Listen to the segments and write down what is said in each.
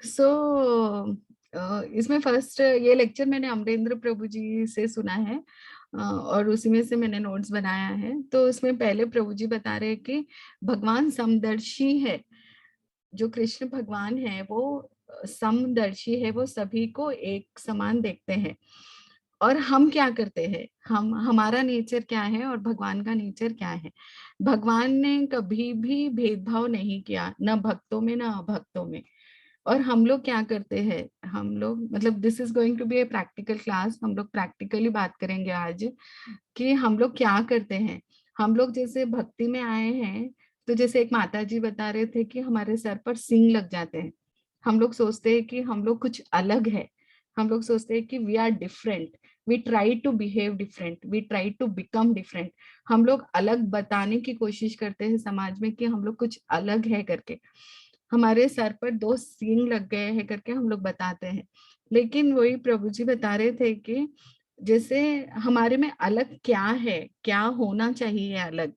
सो इसमें फर्स्ट ये लेक्चर मैंने अमरेंद्र प्रभु जी से सुना है, और उसी में से मैंने नोट्स बनाया है। तो उसमें पहले प्रभु जी बता रहे हैं कि भगवान समदर्शी है। जो कृष्ण भगवान है वो समदर्शी है, वो सभी को एक समान देखते हैं। और हम क्या करते हैं, हम हमारा नेचर क्या है और भगवान का नेचर क्या है। भगवान ने कभी भी भेदभाव नहीं किया, न भक्तों में न अभक्तों में। और हम लोग क्या करते हैं, हम लोग मतलब this is going to be a practical class, हम लोग प्रैक्टिकली बात करेंगे आज कि हम लोग क्या करते हैं। हम लोग जैसे भक्ति में आए हैं, तो जैसे एक माता जी बता रहे थे कि हमारे सर पर सींग लग जाते हैं। हम लोग सोचते हैं कि हम लोग कुछ अलग है, हम लोग सोचते हैं कि we are different, we try to behave different, we try to become different. हम लोग अलग बताने की कोशिश करते हैं समाज में कि हम लोग कुछ अलग है करके, हमारे सर पर दो सींग लग गए हैं करके हम लोग बताते हैं। लेकिन वही प्रभु जी बता रहे थे कि जैसे हमारे में अलग क्या है, क्या होना चाहिए अलग,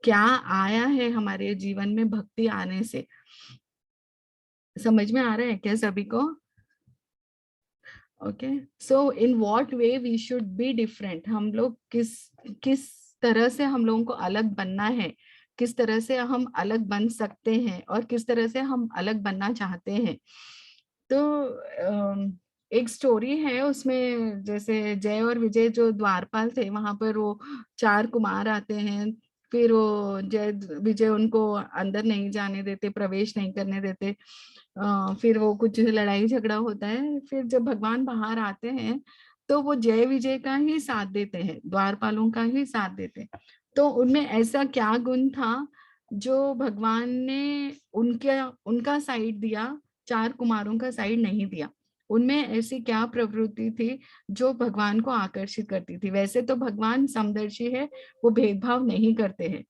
क्या आया है हमारे जीवन में भक्ति आने से। समझ में आ रहा है क्या सभी को? Okay, so in what way we should be different. हम लोग किस किस तरह से हम लोगों को अलग बनना है, किस तरह से हम अलग बन सकते हैं और किस तरह से हम अलग बनना चाहते हैं। तो एक स्टोरी है उसमें, जैसे जय और विजय जो द्वारपाल थे, वहां पर वो चार कुमार आते हैं। फिर वो जय विजय उनको अंदर नहीं जाने देते, प्रवेश नहीं करने देते। फिर वो कुछ लड़ाई झगड़ा होता है। फिर जब भगवान बाहर आते हैं तो वो जय विजय का ही साथ देते हैं, द्वारपालों का ही साथ देते हैं। तो उनमें ऐसा क्या गुण था जो भगवान ने उनके उनका साइड दिया, चार कुमारों का साइड नहीं दिया। उनमें ऐसी क्या प्रवृत्ति थी जो भगवान को आकर्षित करती थी। वैसे तो भगवान समदर्शी है, वो भेदभाव नहीं करते हैं,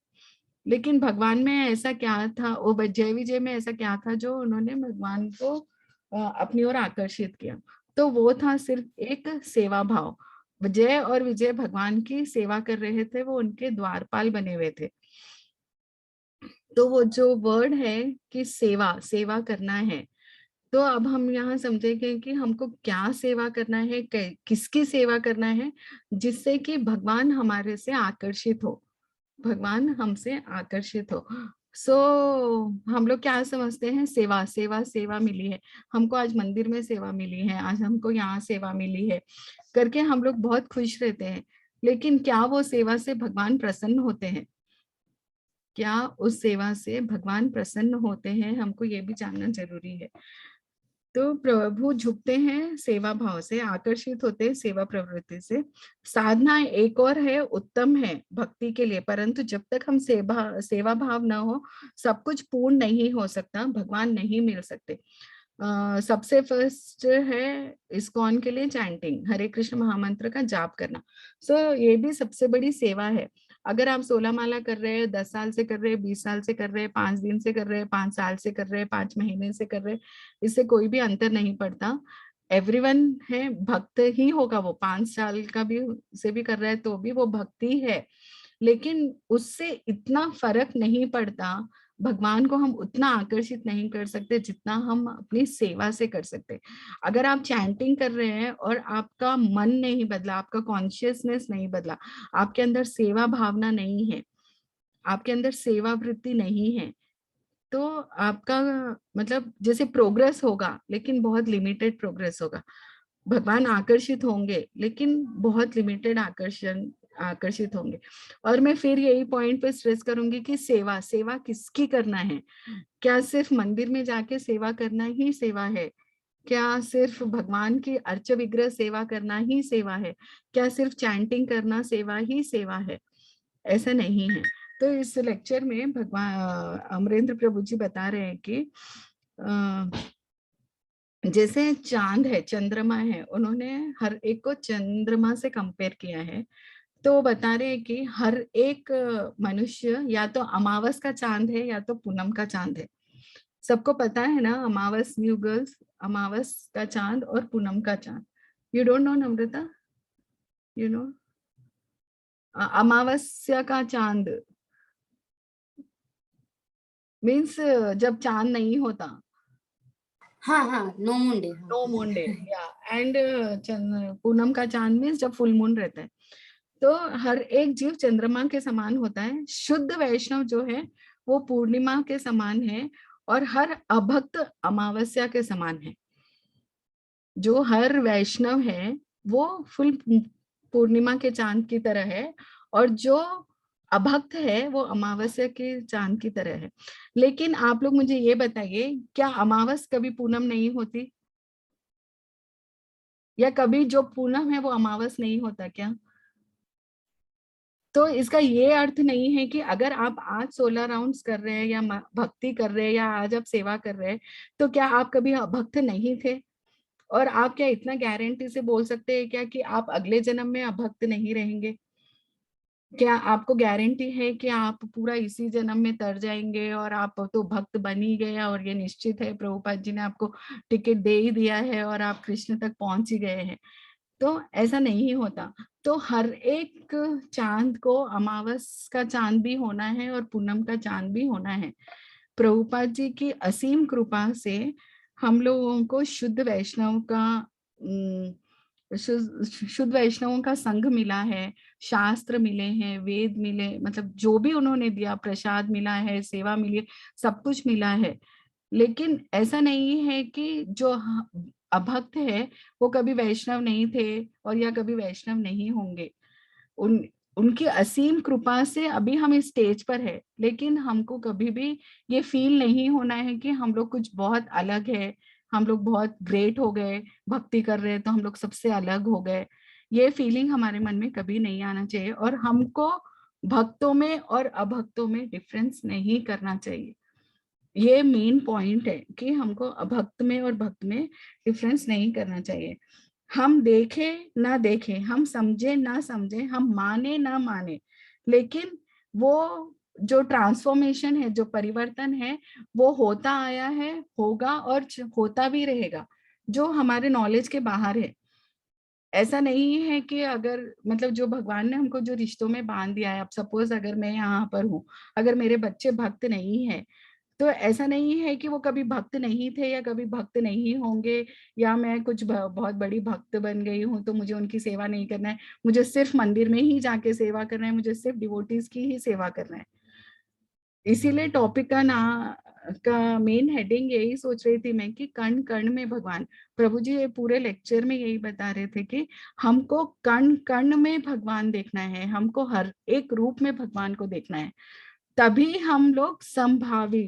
लेकिन भगवान में ऐसा क्या था, वो जय विजय में ऐसा क्या था जो उन्होंने भगवान को अपनी ओर आकर्षित किया। तो वो था सिर्फ एक सेवा भाव। जय और विजय भगवान की सेवा कर रहे थे, वो उनके द्वारपाल बने हुए थे। तो वो जो वर्ड है कि सेवा, सेवा करना है, तो अब हम यहाँ समझेंगे कि हमको क्या सेवा करना है, किसकी सेवा करना है, जिससे कि भगवान हमारे से आकर्षित हो, भगवान हमसे आकर्षित हो। सो हम लोग क्या समझते हैं, सेवा सेवा सेवा मिली है हमको, आज मंदिर में सेवा मिली है, आज हमको यहाँ सेवा मिली है करके हम लोग बहुत खुश रहते हैं। लेकिन क्या वो सेवा से भगवान प्रसन्न होते हैं? क्या उस सेवा से भगवान प्रसन्न होते हैं, हमको ये भी जानना जरूरी है। तो प्रभु झुकते हैं सेवा भाव से, आकर्षित होते हैं सेवा प्रवृत्ति से। साधना एक और है, उत्तम है भक्ति के लिए, परंतु जब तक हम सेवा भाव ना हो, सब कुछ पूर्ण नहीं हो सकता, भगवान नहीं मिल सकते। सबसे फर्स्ट है इस्कॉन के लिए चैंटिंग, हरे कृष्ण महामंत्र का जाप करना। ये भी सबसे बड़ी सेवा है। अगर आप 16 माला कर रहे हैं, 10 साल से कर रहे हैं, 20 साल से कर रहे हैं, 5 दिन से कर रहे हैं, 5 साल से कर रहे हैं, 5 महीने से कर रहे हैं, इससे कोई भी अंतर नहीं पड़ता। एवरीवन है, भक्त ही होगा। वो 5 साल का भी से भी कर रहा है तो भी वो भक्ति है। लेकिन उससे इतना फर्क नहीं पड़ता, भगवान को हम उतना आकर्षित नहीं कर सकते जितना हम अपनी सेवा से कर सकते। अगर आप चैंटिंग कर रहे हैं और आपका मन नहीं बदला, आपका कॉन्शियसनेस नहीं बदला, आपके अंदर सेवा भावना नहीं है, आपके अंदर सेवा वृत्ति नहीं है, तो आपका मतलब जैसे प्रोग्रेस होगा लेकिन बहुत लिमिटेड प्रोग्रेस होगा। भगवान आकर्षित होंगे लेकिन बहुत लिमिटेड आकर्षित होंगे। और मैं फिर यही पॉइंट पे स्ट्रेस करूंगी कि सेवा, सेवा किसकी करना है? क्या सिर्फ मंदिर में जाके सेवा करना ही सेवा है? क्या सिर्फ भगवान की अर्च विग्रह सेवा करना ही सेवा है? क्या सिर्फ चैंटिंग करना सेवा ही सेवा है? ऐसा नहीं है। तो इस लेक्चर में भगवान अमरेंद्र प्रभु जी बता रहे हैं कि जैसे चांद है, चंद्रमा है, उन्होंने हर एक को चंद्रमा से कंपेयर किया है। तो वो बता रहे हैं कि हर एक मनुष्य या तो अमावस का चांद है या तो पूनम का चांद है। सबको पता है ना, अमावस, न्यू गर्ल्स, अमावस का चांद और पूनम का चांद। You don't know Namrata? You know अमावस्या का चांद मीन्स जब चांद नहीं होता। हाँ हाँ, नो मून डे, हाँ। नो मून डे, या एंड पूनम का चांद मीन्स जब फुल मून रहता है। तो हर एक जीव चंद्रमा के समान होता है। शुद्ध वैष्णव जो है वो पूर्णिमा के समान है, और हर अभक्त अमावस्या के समान है। जो हर वैष्णव है वो फुल पूर्णिमा के चांद की तरह है, और जो अभक्त है वो अमावस्या के चांद की तरह है। लेकिन आप लोग मुझे ये बताइए, क्या अमावस कभी पूनम नहीं होती? या कभी जो पूनम है वो अमावस नहीं होता क्या? तो इसका ये अर्थ नहीं है कि अगर आप आज 16 राउंड्स कर रहे हैं या भक्ति कर रहे हैं या आज आप सेवा कर रहे हैं, तो क्या आप कभी भक्त नहीं थे? और आप क्या इतना गारंटी से बोल सकते हैं क्या कि आप अगले जन्म में अभक्त नहीं रहेंगे? क्या आपको गारंटी है कि आप पूरा इसी जन्म में तर जाएंगे और आप तो भक्त बन ही गए, और ये निश्चित है, प्रभुपाद जी ने आपको टिकट दे ही दिया है और आप कृष्ण तक पहुंच ही गए हैं? तो ऐसा नहीं होता। तो हर एक चांद को अमावस का चांद भी होना है और पूनम का चांद भी होना है। प्रभुपाद जी की असीम कृपा से हम लोगों को शुद्ध वैष्णव का शुद्ध वैष्णवों का संघ मिला है, शास्त्र मिले हैं, वेद मिले, मतलब जो भी उन्होंने दिया, प्रसाद मिला है, सेवा मिली है, सब कुछ मिला है। लेकिन ऐसा नहीं है कि जो अभक्त है वो कभी वैष्णव नहीं थे और या कभी वैष्णव नहीं होंगे। उन उनकी असीम कृपा से अभी हम इस स्टेज पर है, लेकिन हमको कभी भी ये फील नहीं होना है कि हम लोग कुछ बहुत अलग है, हम लोग बहुत ग्रेट हो गए, भक्ति कर रहे हैं तो हम लोग सबसे अलग हो गए। ये फीलिंग हमारे मन में कभी नहीं आना चाहिए, और हमको भक्तों में और अभक्तों में डिफरेंस नहीं करना चाहिए। ये मेन पॉइंट है कि हमको अभक्त में और भक्त में डिफरेंस नहीं करना चाहिए। हम देखे ना देखे, हम समझे ना समझे, हम माने ना माने, लेकिन वो जो ट्रांसफॉर्मेशन है, जो परिवर्तन है, वो होता आया है, होगा और होता भी रहेगा, जो हमारे नॉलेज के बाहर है। ऐसा नहीं है कि अगर मतलब जो भगवान ने हमको जो रिश्तों में बांध दिया है, अब सपोज अगर मैं यहाँ पर हूँ, अगर मेरे बच्चे भक्त नहीं है, तो ऐसा नहीं है कि वो कभी भक्त नहीं थे या कभी भक्त नहीं होंगे, या मैं कुछ बहुत बड़ी भक्त बन गई हूँ तो मुझे उनकी सेवा नहीं करना है, मुझे सिर्फ मंदिर में ही जाके सेवा करना है, मुझे सिर्फ डिवोटीज की ही सेवा करना है। इसीलिए टॉपिक का ना का मेन हेडिंग यही सोच रही थी मैं कि कण कण में भगवान। प्रभु जी ये पूरे लेक्चर में यही बता रहे थे कि हमको कण कण में भगवान देखना है, हमको हर एक रूप में भगवान को देखना है, तभी हम लोग संभावी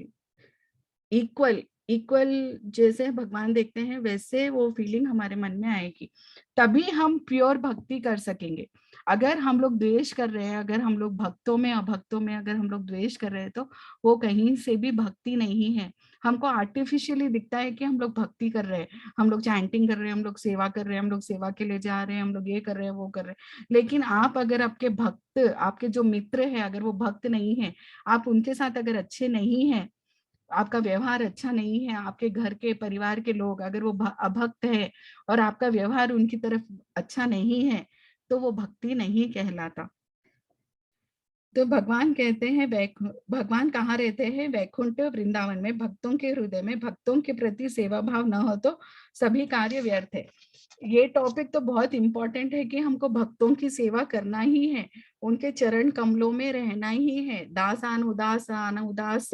इक्वल इक्वल जैसे भगवान देखते हैं वैसे वो फीलिंग हमारे मन में आएगी, तभी हम प्योर भक्ति कर सकेंगे। अगर हम लोग द्वेष कर रहे हैं, अगर हम लोग भक्तों में अभक्तों में अगर हम लोग द्वेष कर रहे हैं, तो वो कहीं से भी भक्ति नहीं है। हमको आर्टिफिशियली दिखता है कि हम लोग भक्ति कर रहे हैं, हम लोग चैंटिंग कर रहे हैं, हम लोग सेवा कर रहे हैं, हम लोग सेवा के लिए जा रहे हैं, हम लोग ये कर रहे हैं वो कर रहे हैं, लेकिन आप अगर आपके भक्त, आपके जो मित्र है, अगर वो भक्त नहीं है, आप उनके साथ अगर अच्छे नहीं है, आपका व्यवहार अच्छा नहीं है, आपके घर के परिवार के लोग अगर वो अभक्त है और आपका व्यवहार उनकी तरफ अच्छा नहीं है, तो वो भक्ति नहीं कहलाता। तो भगवान कहते हैं भगवान कहाँ रहते हैं? वैकुंठ वृंदावन में, भक्तों के हृदय में। भक्तों के प्रति सेवा भाव न हो तो सभी कार्य व्यर्थ है। ये टॉपिक तो बहुत इंपॉर्टेंट है कि हमको भक्तों की सेवा करना ही है, उनके चरण कमलों में रहना ही है, दासान उदासान उदास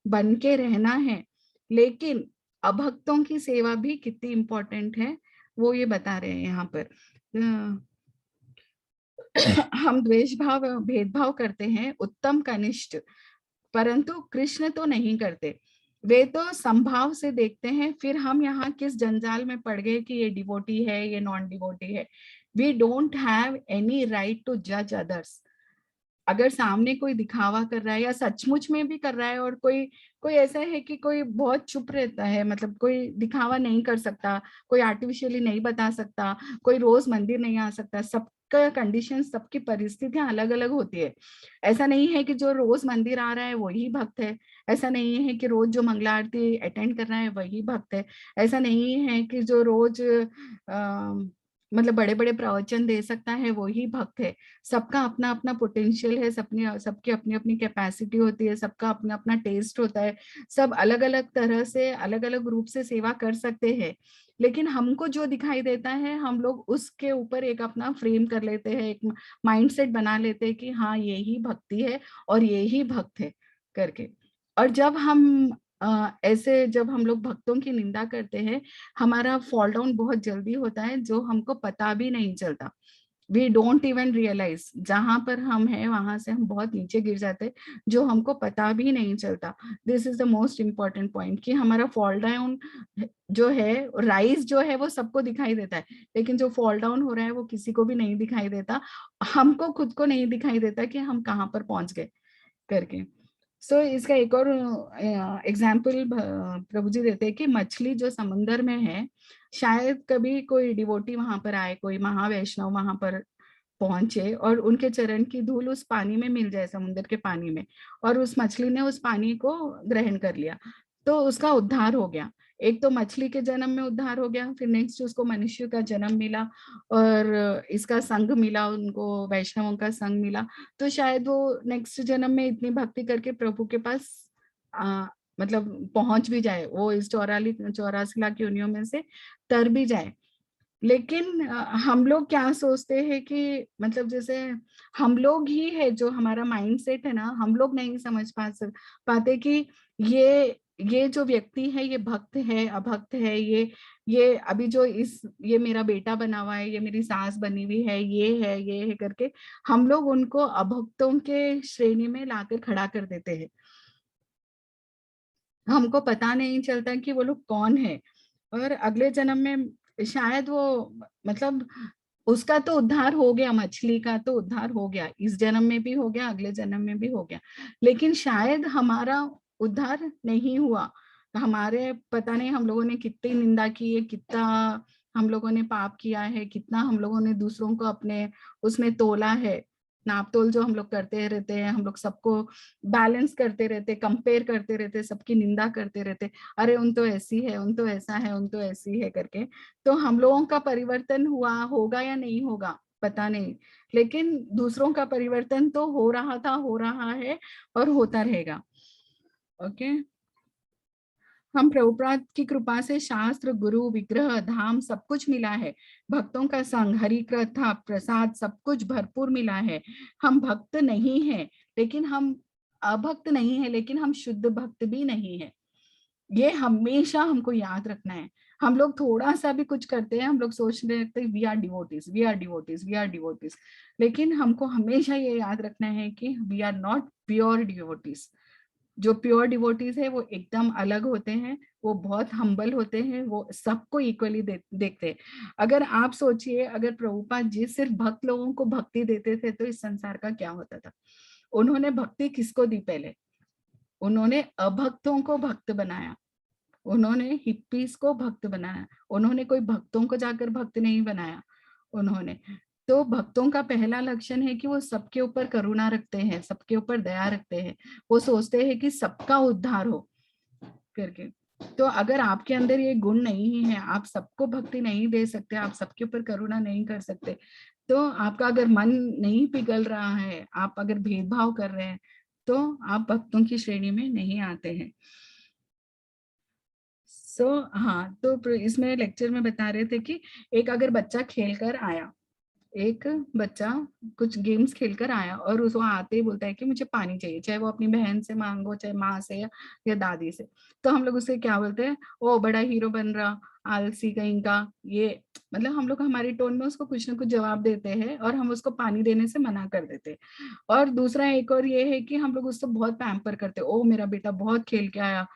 बन के रहना है। लेकिन अभक्तों की सेवा भी कितनी इंपॉर्टेंट है वो ये बता रहे हैं यहाँ पर। हम द्वेष भाव भेदभाव करते हैं, उत्तम कनिष्ठ, परंतु कृष्ण तो नहीं करते। वे तो संभाव से देखते हैं। फिर हम यहाँ किस जंजाल में पड़ गए कि ये डिवोटी है, ये नॉन डिवोटी है। We don't have any right to जज अदर्स। अगर सामने कोई दिखावा कर रहा है या सचमुच में भी कर रहा है, और कोई कोई ऐसा है कि कोई बहुत चुप रहता है, मतलब कोई दिखावा नहीं कर सकता, कोई आर्टिफिशियली नहीं बता सकता, कोई रोज मंदिर नहीं आ सकता, सबका कंडीशन, सबकी परिस्थितियां अलग अलग होती है। ऐसा नहीं है कि जो रोज मंदिर आ रहा है वही भक्त है, ऐसा नहीं है कि रोज जो मंगला आरती अटेंड कर रहा है वही भक्त है, ऐसा नहीं है कि जो रोज मतलब बड़े बड़े प्रवचन दे सकता है वो ही भक्त है। सबका अपना अपना पोटेंशियल है, सबकी अपनी अपनी कैपेसिटी होती है, सबका अपना अपना टेस्ट होता है, सब अलग अलग तरह से अलग अलग रूप से सेवा कर सकते हैं। लेकिन हमको जो दिखाई देता है हम लोग उसके ऊपर एक अपना फ्रेम कर लेते हैं, एक माइंडसेट बना लेते हैं कि हाँ ये ही भक्ति है और ये ही भक्त है करके। और जब हम लोग भक्तों की निंदा करते हैं, हमारा फॉल डाउन बहुत जल्दी होता है, जो हमको पता भी नहीं चलता। वी डोंट इवन रियलाइज, जहां पर हम हैं वहां से हम बहुत नीचे गिर जाते हैं, जो हमको पता भी नहीं चलता। This is the most important point कि हमारा फॉल डाउन जो है, राइज जो है वो सबको दिखाई देता है, लेकिन जो फॉल डाउन हो रहा है वो किसी को भी नहीं दिखाई देता। हमको खुद को नहीं दिखाई देता कि हम कहाँ पर पहुंच गए करके। इसका एक और एग्जाम्पल प्रभु जी देते हैं कि मछली जो समुंदर में है, शायद कभी कोई डिवोटी वहां पर आए, कोई महावैष्णव वहां पर पहुंचे और उनके चरण की धूल उस पानी में मिल जाए, समुद्र के पानी में, और उस मछली ने उस पानी को ग्रहण कर लिया, तो उसका उद्धार हो गया। एक तो मछली के जन्म में उद्धार हो गया, फिर नेक्स्ट उसको मनुष्य का जन्म मिला और इसका संग मिला, उनको वैष्णवों का संग मिला। तो शायद वो नेक्स्ट जन्म में इतनी भक्ति करके प्रभु के पास आ, मतलब पहुंच भी जाए, वो इस 84 लाख योनियों में से तर भी जाए। लेकिन हम लोग क्या सोचते हैं कि मतलब जैसे हम लोग ही है, जो हमारा माइंडसेट है ना, हम लोग नहीं समझ पाते कि ये जो व्यक्ति है ये भक्त है अभक्त है, ये अभी जो ये मेरा बेटा बना हुआ है, ये मेरी सास बनी हुई है, ये है करके हम लोग उनको अभक्तों के श्रेणी में लाकर खड़ा कर देते हैं। हमको पता नहीं चलता कि वो लोग कौन है। और अगले जन्म में शायद वो मतलब उसका तो उद्धार हो गया, मछली का तो उद्धार हो गया, इस जन्म में भी हो गया, अगले जन्म में भी हो गया, लेकिन शायद हमारा उद्धार नहीं हुआ। हमारे पता नहीं हम लोगों ने कितनी निंदा की है, कितना हम लोगों ने पाप किया है, कितना हम लोगों ने दूसरों को अपने उसमें तोला है। नाप तोल जो हम लोग करते रहते हैं, हम लोग सबको बैलेंस करते रहते, कंपेयर करते रहते, सबकी निंदा करते रहते, अरे उन तो ऐसी है, उन तो ऐसा है, उन तो ऐसी है करके। तो हम लोगों का परिवर्तन हुआ होगा या नहीं होगा पता नहीं, लेकिन दूसरों का परिवर्तन तो हो रहा था, हो रहा है और होता रहेगा। ओके। हम प्रभुपाद की कृपा से शास्त्र, गुरु, विग्रह, धाम सब कुछ मिला है, भक्तों का संग, हरि कथा, प्रसाद सब कुछ भरपूर मिला है। हम भक्त नहीं है, लेकिन हम अभक्त नहीं है, लेकिन हम शुद्ध भक्त भी नहीं है। ये हमेशा हमको याद रखना है। हम लोग थोड़ा सा भी कुछ करते हैं, हम लोग सोचते रहते हैं we are devotees, we are devotees, we are devotees, लेकिन हमको हमेशा ये याद रखना है कि we are not pure devotees. जो प्योर डिवोटीज है वो एकदम अलग होते हैं, वो बहुत हम्बल होते हैं, वो सबको इक्वली देखते हैं। अगर आप सोचिए, अगर प्रभुपाद जी सिर्फ भक्त लोगों को भक्ति देते थे तो इस संसार का क्या होता था। उन्होंने भक्ति किसको दी पहले? उन्होंने अभक्तों को भक्त बनाया, उन्होंने हिप्पीज को भक्त बनाया, उन्होंने कोई भक्तों को जाकर भक्त नहीं बनाया। उन्होंने तो भक्तों का पहला लक्षण है कि वो सबके ऊपर करुणा रखते हैं, सबके ऊपर दया रखते हैं, वो सोचते हैं कि सबका उद्धार हो करके। तो अगर आपके अंदर ये गुण नहीं है, आप सबको भक्ति नहीं दे सकते, आप सबके ऊपर करुणा नहीं कर सकते, तो आपका अगर मन नहीं पिघल रहा है, आप अगर भेदभाव कर रहे हैं, तो आप भक्तों की श्रेणी में नहीं आते हैं। हाँ, तो इसमें लेक्चर में बता रहे थे कि एक अगर बच्चा खेल कर आया, एक बच्चा कुछ गेम्स खेलकर आया और उसको आते ही बोलता है कि मुझे पानी चाहिए, चाहे वो अपनी बहन से मांगो, चाहे माँ से या दादी से, तो हम लोग उसे क्या बोलते हैं, ओ बड़ा हीरो बन रहा, आलसी कहीं का, ये मतलब हम लोग हमारी टोन में उसको कुछ ना कुछ जवाब देते हैं और हम उसको पानी देने से मना कर देते हैं। और दूसरा एक और ये है कि हम लोग उसको बहुत पैम्पर करते हैं, ओ मेरा बेटा बहुत खेल के आया,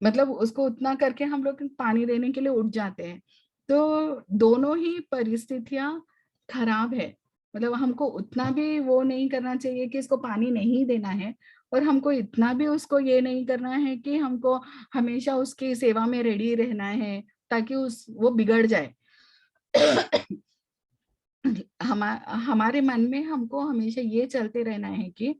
मतलब उसको उतना करके हम लोग पानी देने के लिए उठ जाते हैं। तो दोनों ही परिस्थितियां खराब है। मतलब हमको उतना भी वो नहीं करना चाहिए कि इसको पानी नहीं देना है, और हमको इतना भी उसको ये नहीं करना है कि हमको हमेशा उसकी सेवा में रेडी रहना है ताकि वो बिगड़ जाए। हमारे मन में हमको हमेशा ये चलते रहना है कि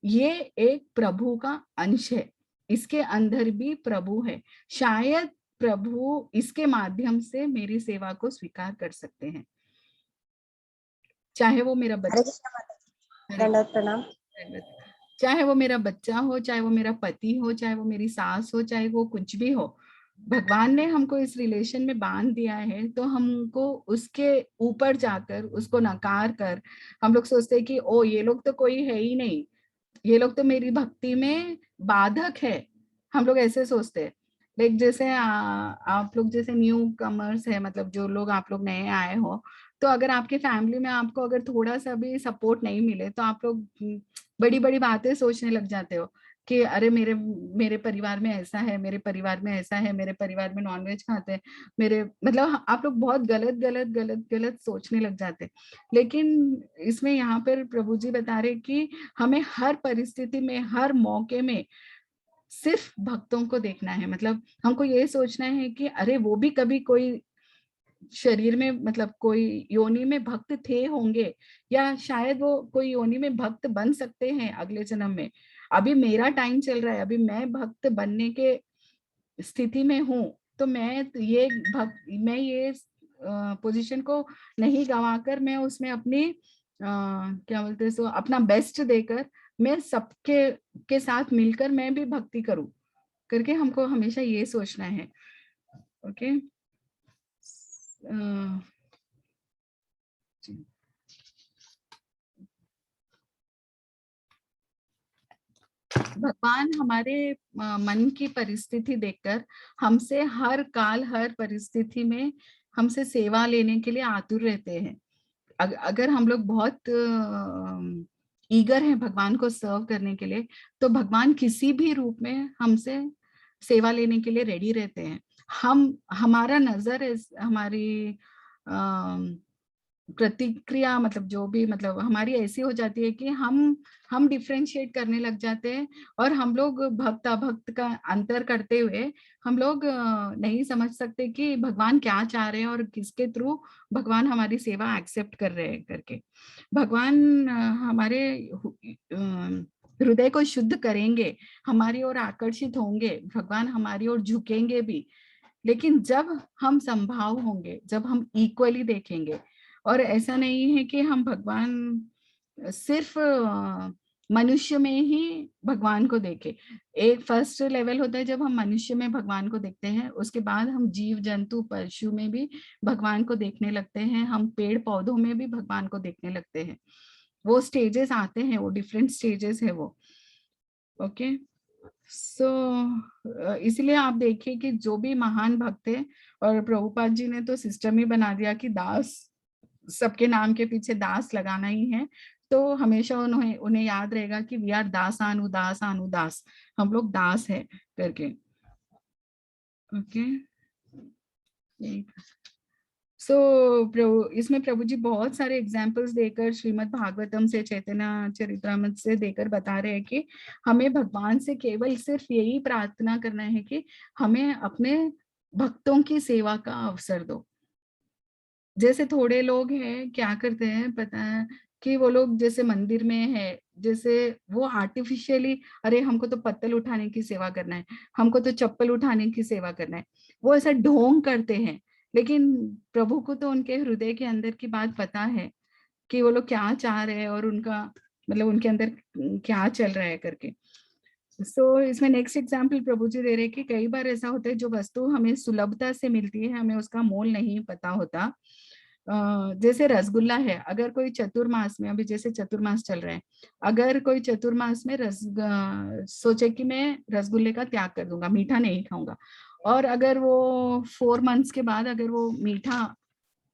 ये एक प्रभु का अंश है, इसके अंदर भी प्रभु है, शायद प्रभु इसके माध्यम से मेरी सेवा को स्वीकार कर सकते हैं। चाहे वो मेरा हरे बच्चा, कृष्णा माता जी, अरे दंडवत प्रणाम। चाहे वो मेरा बच्चा हो, चाहे वो मेरा पति हो, चाहे वो मेरी सास हो, चाहे वो कुछ भी हो, भगवान ने हमको इस रिलेशन में बांध दिया है, तो हमको उसके ऊपर जाकर उसको नकार कर हम लोग सोचते हैं कि ओ ये लोग तो कोई है ही नहीं, ये लोग तो मेरी भक्ति में बाधक है, हम लोग ऐसे सोचते हैं। लाइक जैसे आप लोग जैसे न्यू कमर्स है, मतलब जो लोग आप लोग नए आए हो, तो अगर आपके फैमिली में आपको अगर थोड़ा सा भी सपोर्ट नहीं मिले तो आप लोग बड़ी बड़ी बातें सोचने लग जाते हो कि अरे मेरे मेरे परिवार में ऐसा है, मेरे परिवार में ऐसा है, मेरे परिवार में नॉनवेज खाते हैं, मेरे मतलब आप लोग बहुत गलत गलत गलत गलत सोचने लग जाते हैं। लेकिन इसमें यहाँ पर प्रभु जी बता रहे कि हमें हर परिस्थिति में, हर मौके में सिर्फ भक्तों को देखना है। मतलब हमको ये सोचना है कि अरे वो भी कभी कोई शरीर में, मतलब कोई योनि में भक्त थे होंगे, या शायद वो कोई योनि में भक्त बन सकते हैं अगले जन्म में। अभी मेरा टाइम चल रहा है, अभी मैं भक्त बनने के स्थिति में हूँ, तो मैं ये पोजीशन को नहीं गंवाकर मैं उसमें अपनी क्या बोलते हैं सो अपना बेस्ट देकर मैं सबके के साथ मिलकर मैं भी भक्ति करूं करके हमको हमेशा ये सोचना है। ओके। भगवान हमारे मन की परिस्थिति देखकर हमसे हर काल, हर परिस्थिति में हमसे सेवा लेने के लिए आतुर रहते हैं। अगर हम लोग बहुत ईगर हैं भगवान को सर्व करने के लिए, तो भगवान किसी भी रूप में हमसे सेवा लेने के लिए रेडी रहते हैं। हमारा नजर हमारी प्रतिक्रिया, मतलब जो भी, मतलब हमारी ऐसी हो जाती है कि हम डिफ्रेंशिएट करने लग जाते हैं, और हम लोग भक्त अभक्त का अंतर करते हुए हम लोग नहीं समझ सकते कि भगवान क्या चाह रहे हैं और किसके थ्रू भगवान हमारी सेवा एक्सेप्ट कर रहे हैं करके। भगवान हमारे हृदय को शुद्ध करेंगे, हमारी ओर आकर्षित होंगे, भगवान हमारी ओर झुकेंगे भी, लेकिन जब हम संभाव होंगे, जब हम इक्वली देखेंगे। और ऐसा नहीं है कि हम भगवान सिर्फ मनुष्य में ही भगवान को देखें। एक फर्स्ट लेवल होता है जब हम मनुष्य में भगवान को देखते हैं, उसके बाद हम जीव जंतु पशु में भी भगवान को देखने लगते हैं, हम पेड़ पौधों में भी भगवान को देखने लगते हैं। वो स्टेजेस आते हैं, वो डिफरेंट स्टेजेस है वो। ओके। सो इसलिए आप देखिए कि जो भी महान भक्त है, और प्रभुपाद जी ने तो सिस्टम ही बना दिया कि दास, सबके नाम के पीछे दास लगाना ही है, तो हमेशा उन्हें उन्हें याद रहेगा कि वी आर दासान उदासान उदास, हम लोग दास है करके। ओके। सो प्रभु, इसमें प्रभु जी बहुत सारे एग्जाम्पल्स देकर श्रीमद् भागवतम से, चैतन्य चरितामृत से देकर बता रहे हैं कि हमें भगवान से केवल सिर्फ यही प्रार्थना करना है कि हमें अपने भक्तों की सेवा का अवसर दो। जैसे थोड़े लोग हैं क्या करते हैं पता है, कि वो लोग जैसे मंदिर में है, जैसे वो आर्टिफिशियली, अरे हमको तो पत्तल उठाने की सेवा करना है, हमको तो चप्पल उठाने की सेवा करना है, वो ऐसा ढोंग करते हैं। लेकिन प्रभु को तो उनके हृदय के अंदर की बात पता है कि वो लोग क्या चाह रहे हैं और उनका मतलब उनके अंदर क्या चल रहा है करके। इसमें नेक्स्ट एग्जाम्पल प्रभु जी दे रहे हैं कि कई बार ऐसा होता है जो वस्तु हमें सुलभता से मिलती है, हमें उसका मोल नहीं पता होता। जैसे रसगुल्ला है, अगर कोई चतुर्मास में, अभी जैसे चतुर्मास चल रहा है, अगर कोई चतुर्मास में सोचे कि मैं रसगुल्ले का त्याग कर दूंगा, मीठा नहीं खाऊंगा, और अगर वो 4 मंथ्स के बाद अगर वो मीठा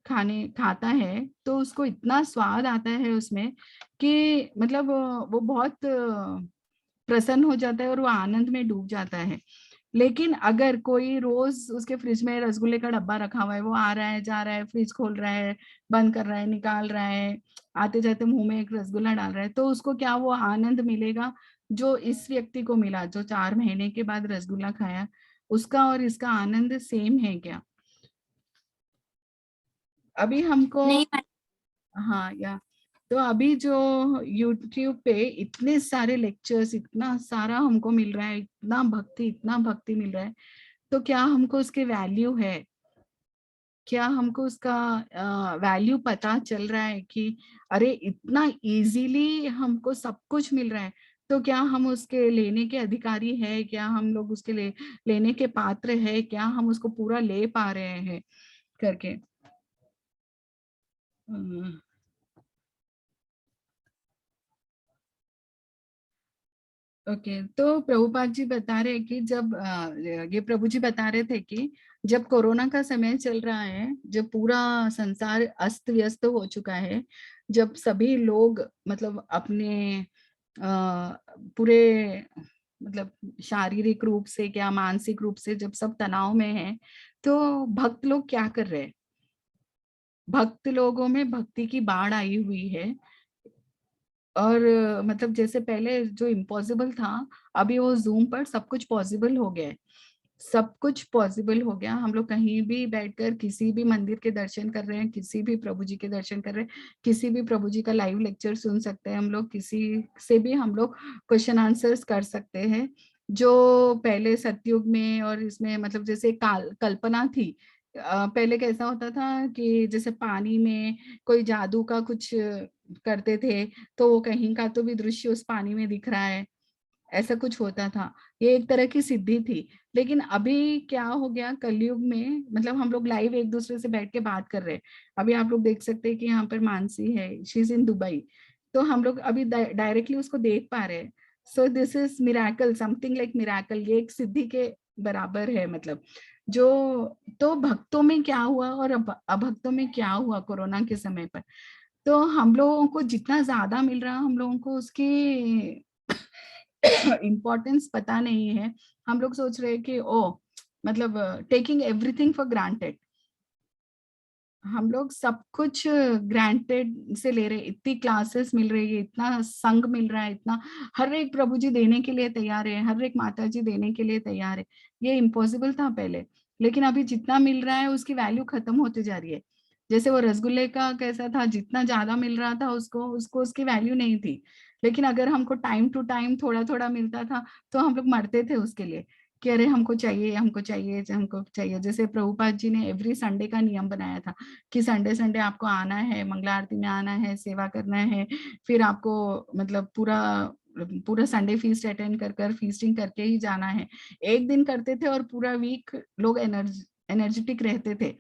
खाने खाता है, तो उसको इतना स्वाद आता है उसमें कि मतलब वो बहुत प्रसन्न हो जाता है और वो आनंद में डूब जाता है। लेकिन अगर कोई रोज उसके फ्रिज में रसगुल्ले का डब्बा रखा हुआ है, वो आ रहा है जा रहा है, फ्रिज खोल रहा है, बंद कर रहा है, निकाल रहा है, आते जाते मुंह में एक रसगुल्ला डाल रहा है, तो उसको क्या वो आनंद मिलेगा जो इस व्यक्ति को मिला जो 4 महीने के बाद रसगुल्ला खाया? उसका और इसका आनंद सेम है क्या? अभी हमको, नहीं। हाँ या, तो अभी जो YouTube पे इतने सारे लेक्चर्स, इतना सारा हमको मिल रहा है, इतना भक्ति मिल रहा है, तो क्या हमको उसकी वैल्यू है? क्या हमको उसका वैल्यू पता चल रहा है कि अरे इतना इजीली हमको सब कुछ मिल रहा है, तो क्या हम उसके लेने के अधिकारी है, क्या हम लोग उसके लेने के पात्र है, क्या हम उसको पूरा ले पा रहे हैं करके। ओके, तो प्रभुपाद जी बता रहे हैं कि जब ये प्रभु जी बता रहे थे कि जब कोरोना का समय चल रहा है, जब पूरा संसार अस्त व्यस्त हो चुका है, जब सभी लोग मतलब अपने पूरे मतलब शारीरिक रूप से क्या मानसिक रूप से जब सब तनाव में है, तो भक्त लोग क्या कर रहे हैं? भक्त लोगों में भक्ति की बाढ़ आई हुई है। और मतलब जैसे पहले जो इम्पॉसिबल था, अभी वो जूम पर सब कुछ पॉसिबल हो गया है। सब कुछ पॉसिबल हो गया, हम लोग कहीं भी बैठकर किसी भी मंदिर के दर्शन कर रहे हैं, किसी भी प्रभु जी के दर्शन कर रहे हैं, किसी भी प्रभु जी का लाइव लेक्चर सुन सकते हैं हम लोग, किसी से भी हम लोग क्वेश्चन आंसर्स कर सकते हैं। जो पहले सतयुग में और इसमें मतलब जैसे कल्पना थी, पहले कैसा होता था कि जैसे पानी में कोई जादू का कुछ करते थे, तो वो कहीं का तो भी दृश्य उस पानी में दिख रहा है, ऐसा कुछ होता था। ये एक तरह की सिद्धि थी। लेकिन अभी क्या हो गया कलयुग में, मतलब हम लोग लाइव एक दूसरे से बैठ के बात कर रहे हैं। अभी आप लोग देख सकते हैं कि यहाँ पर मानसी है, शी इज इन दुबई, तो हम लोग अभी डायरेक्टली उसको देख पा रहे हैं। So this is miracle, something like miracle, ये एक सिद्धि के बराबर है। मतलब जो, तो भक्तों में क्या हुआ और अभक्तों में क्या हुआ कोरोना के समय पर, तो हम लोगों को जितना ज्यादा मिल रहा, हम लोगों को उसकी इम्पोर्टेंस पता नहीं है। हम लोग सोच रहे हैं कि ओ मतलब टेकिंग एवरीथिंग फॉर ग्रांटेड, हम लोग सब कुछ ग्रांटेड से ले रहे हैं। इतनी क्लासेस मिल रही है, इतना संग मिल रहा है, इतना हर एक प्रभु जी देने के लिए तैयार है, हर एक माता जी देने के लिए तैयार है। ये इम्पॉसिबल था पहले, लेकिन अभी जितना मिल रहा है उसकी वैल्यू खत्म होती जा रही है। जैसे वो रसगुल्ले का कैसा था, जितना ज्यादा मिल रहा था उसको उसको उसकी वैल्यू नहीं थी। लेकिन अगर हमको टाइम टू टाइम थोड़ा थोड़ा मिलता था, तो हम लोग मरते थे उसके लिए कि अरे हमको चाहिए, हमको चाहिए, हमको चाहिए। जैसे प्रभुपाद जी ने एवरी संडे का नियम बनाया था कि संडे संडे आपको आना है, मंगला आरती में आना है, सेवा करना है, फिर आपको मतलब पूरा पूरा संडे फीस्ट अटेंड कर कर फीस्टिंग करके ही जाना है। एक दिन करते थे और पूरा वीक लोग एनर्जेटिक रहते थे।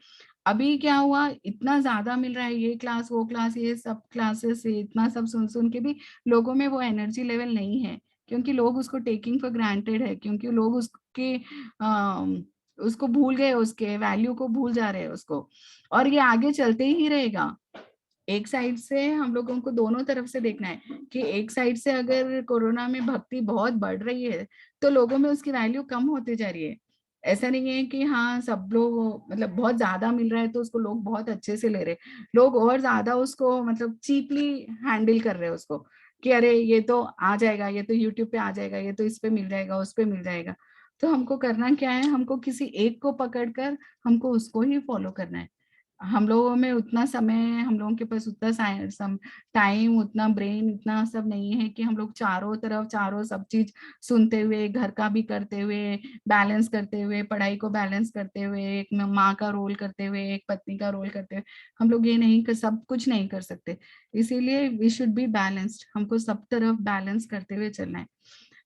अभी क्या हुआ, इतना ज्यादा मिल रहा है, ये क्लास वो क्लास ये सब क्लासेस, इतना सब सुन सुन के भी लोगों में वो एनर्जी लेवल नहीं है, क्योंकि लोग उसको टेकिंग फॉर ग्रांटेड है, क्योंकि लोग उसके उसको भूल गए, उसके वैल्यू को भूल जा रहे हैं उसको। और ये आगे चलते ही रहेगा। एक साइड से हम लोगों को दोनों तरफ से देखना है कि एक साइड से अगर कोरोना में भक्ति बहुत बढ़ रही है, तो लोगों में उसकी वैल्यू कम होती जा रही है। ऐसा नहीं है कि हाँ सब लोग मतलब बहुत ज्यादा मिल रहा है तो उसको लोग बहुत अच्छे से ले रहे, लोग और ज्यादा उसको मतलब चीपली हैंडल कर रहे हैं उसको, कि अरे ये तो आ जाएगा, ये तो यूट्यूब पे आ जाएगा, ये तो इस पे मिल जाएगा, उस पे मिल जाएगा। तो हमको करना क्या है, हमको किसी एक को पकड़कर हमको उसको ही फॉलो करना है। हम लोगों में उतना समय, हम लोगों के पास उतना टाइम, उतना ब्रेन, इतना सब नहीं है कि हम लोग चारों तरफ चारों सब चीज सुनते हुए, घर का भी करते हुए, बैलेंस करते हुए, पढ़ाई को बैलेंस करते हुए, एक माँ का रोल करते हुए, एक पत्नी का रोल करते हुए, हम लोग ये नहीं कर, सब कुछ नहीं कर सकते। इसीलिए वी शुड बी बैलेंस्ड, हमको सब तरफ बैलेंस करते हुए चलना है।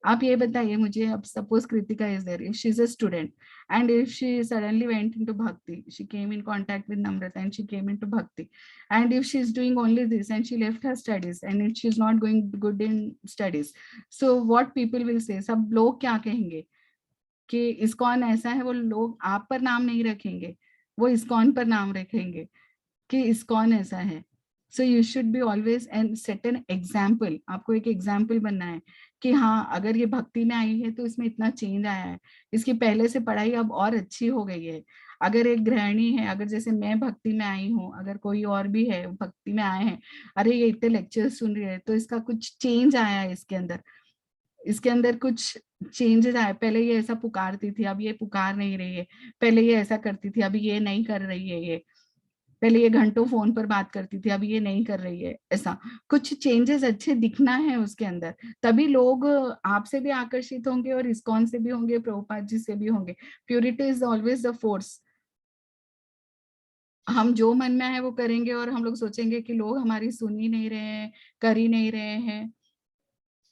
आप ये बताइए मुझे, अब suppose Kritika is there, if she is a student and if she suddenly went into bhakti, she came in contact with Namrata and she came into bhakti, and if she's doing only this and she left her studies and if she's not going good in studies, so what people will say, सब लोग क्या कहेंगे कि ISKCON ऐसा है, वो लोग आप पर नाम नहीं रखेंगे, वो इस्कॉन पर नाम रखेंगे कि इस्कॉन ऐसा है। So you should be always and set an example, आपको एक एग्जाम्पल बनना है कि हाँ अगर ये भक्ति में आई है तो इसमें इतना चेंज आया है, इसकी पहले से पढ़ाई अब और अच्छी हो गई है। अगर एक गृहिणी है, अगर जैसे मैं भक्ति में आई हूँ, अगर कोई और भी है भक्ति में आए हैं, अरे ये इतने लेक्चर सुन रही है तो इसका कुछ चेंज आया है इसके अंदर, इसके अंदर कुछ चेंजेस आए, पहले ये ऐसा पुकारती थी अब ये पुकार नहीं रही है, पहले ये ऐसा करती थी अभी ये नहीं कर रही है, ये पहले ये घंटों फोन पर बात करती थी अभी ये नहीं कर रही है, ऐसा कुछ चेंजेस अच्छे दिखना है उसके अंदर, तभी लोग आपसे भी आकर्षित होंगे और इस्कॉन से भी होंगे, प्रभुपाद जी से भी होंगे। Purity is always the force. हम जो मन में है वो करेंगे और हम लोग सोचेंगे कि लोग हमारी सुन ही नहीं रहे हैं, कर ही नहीं रहे हैं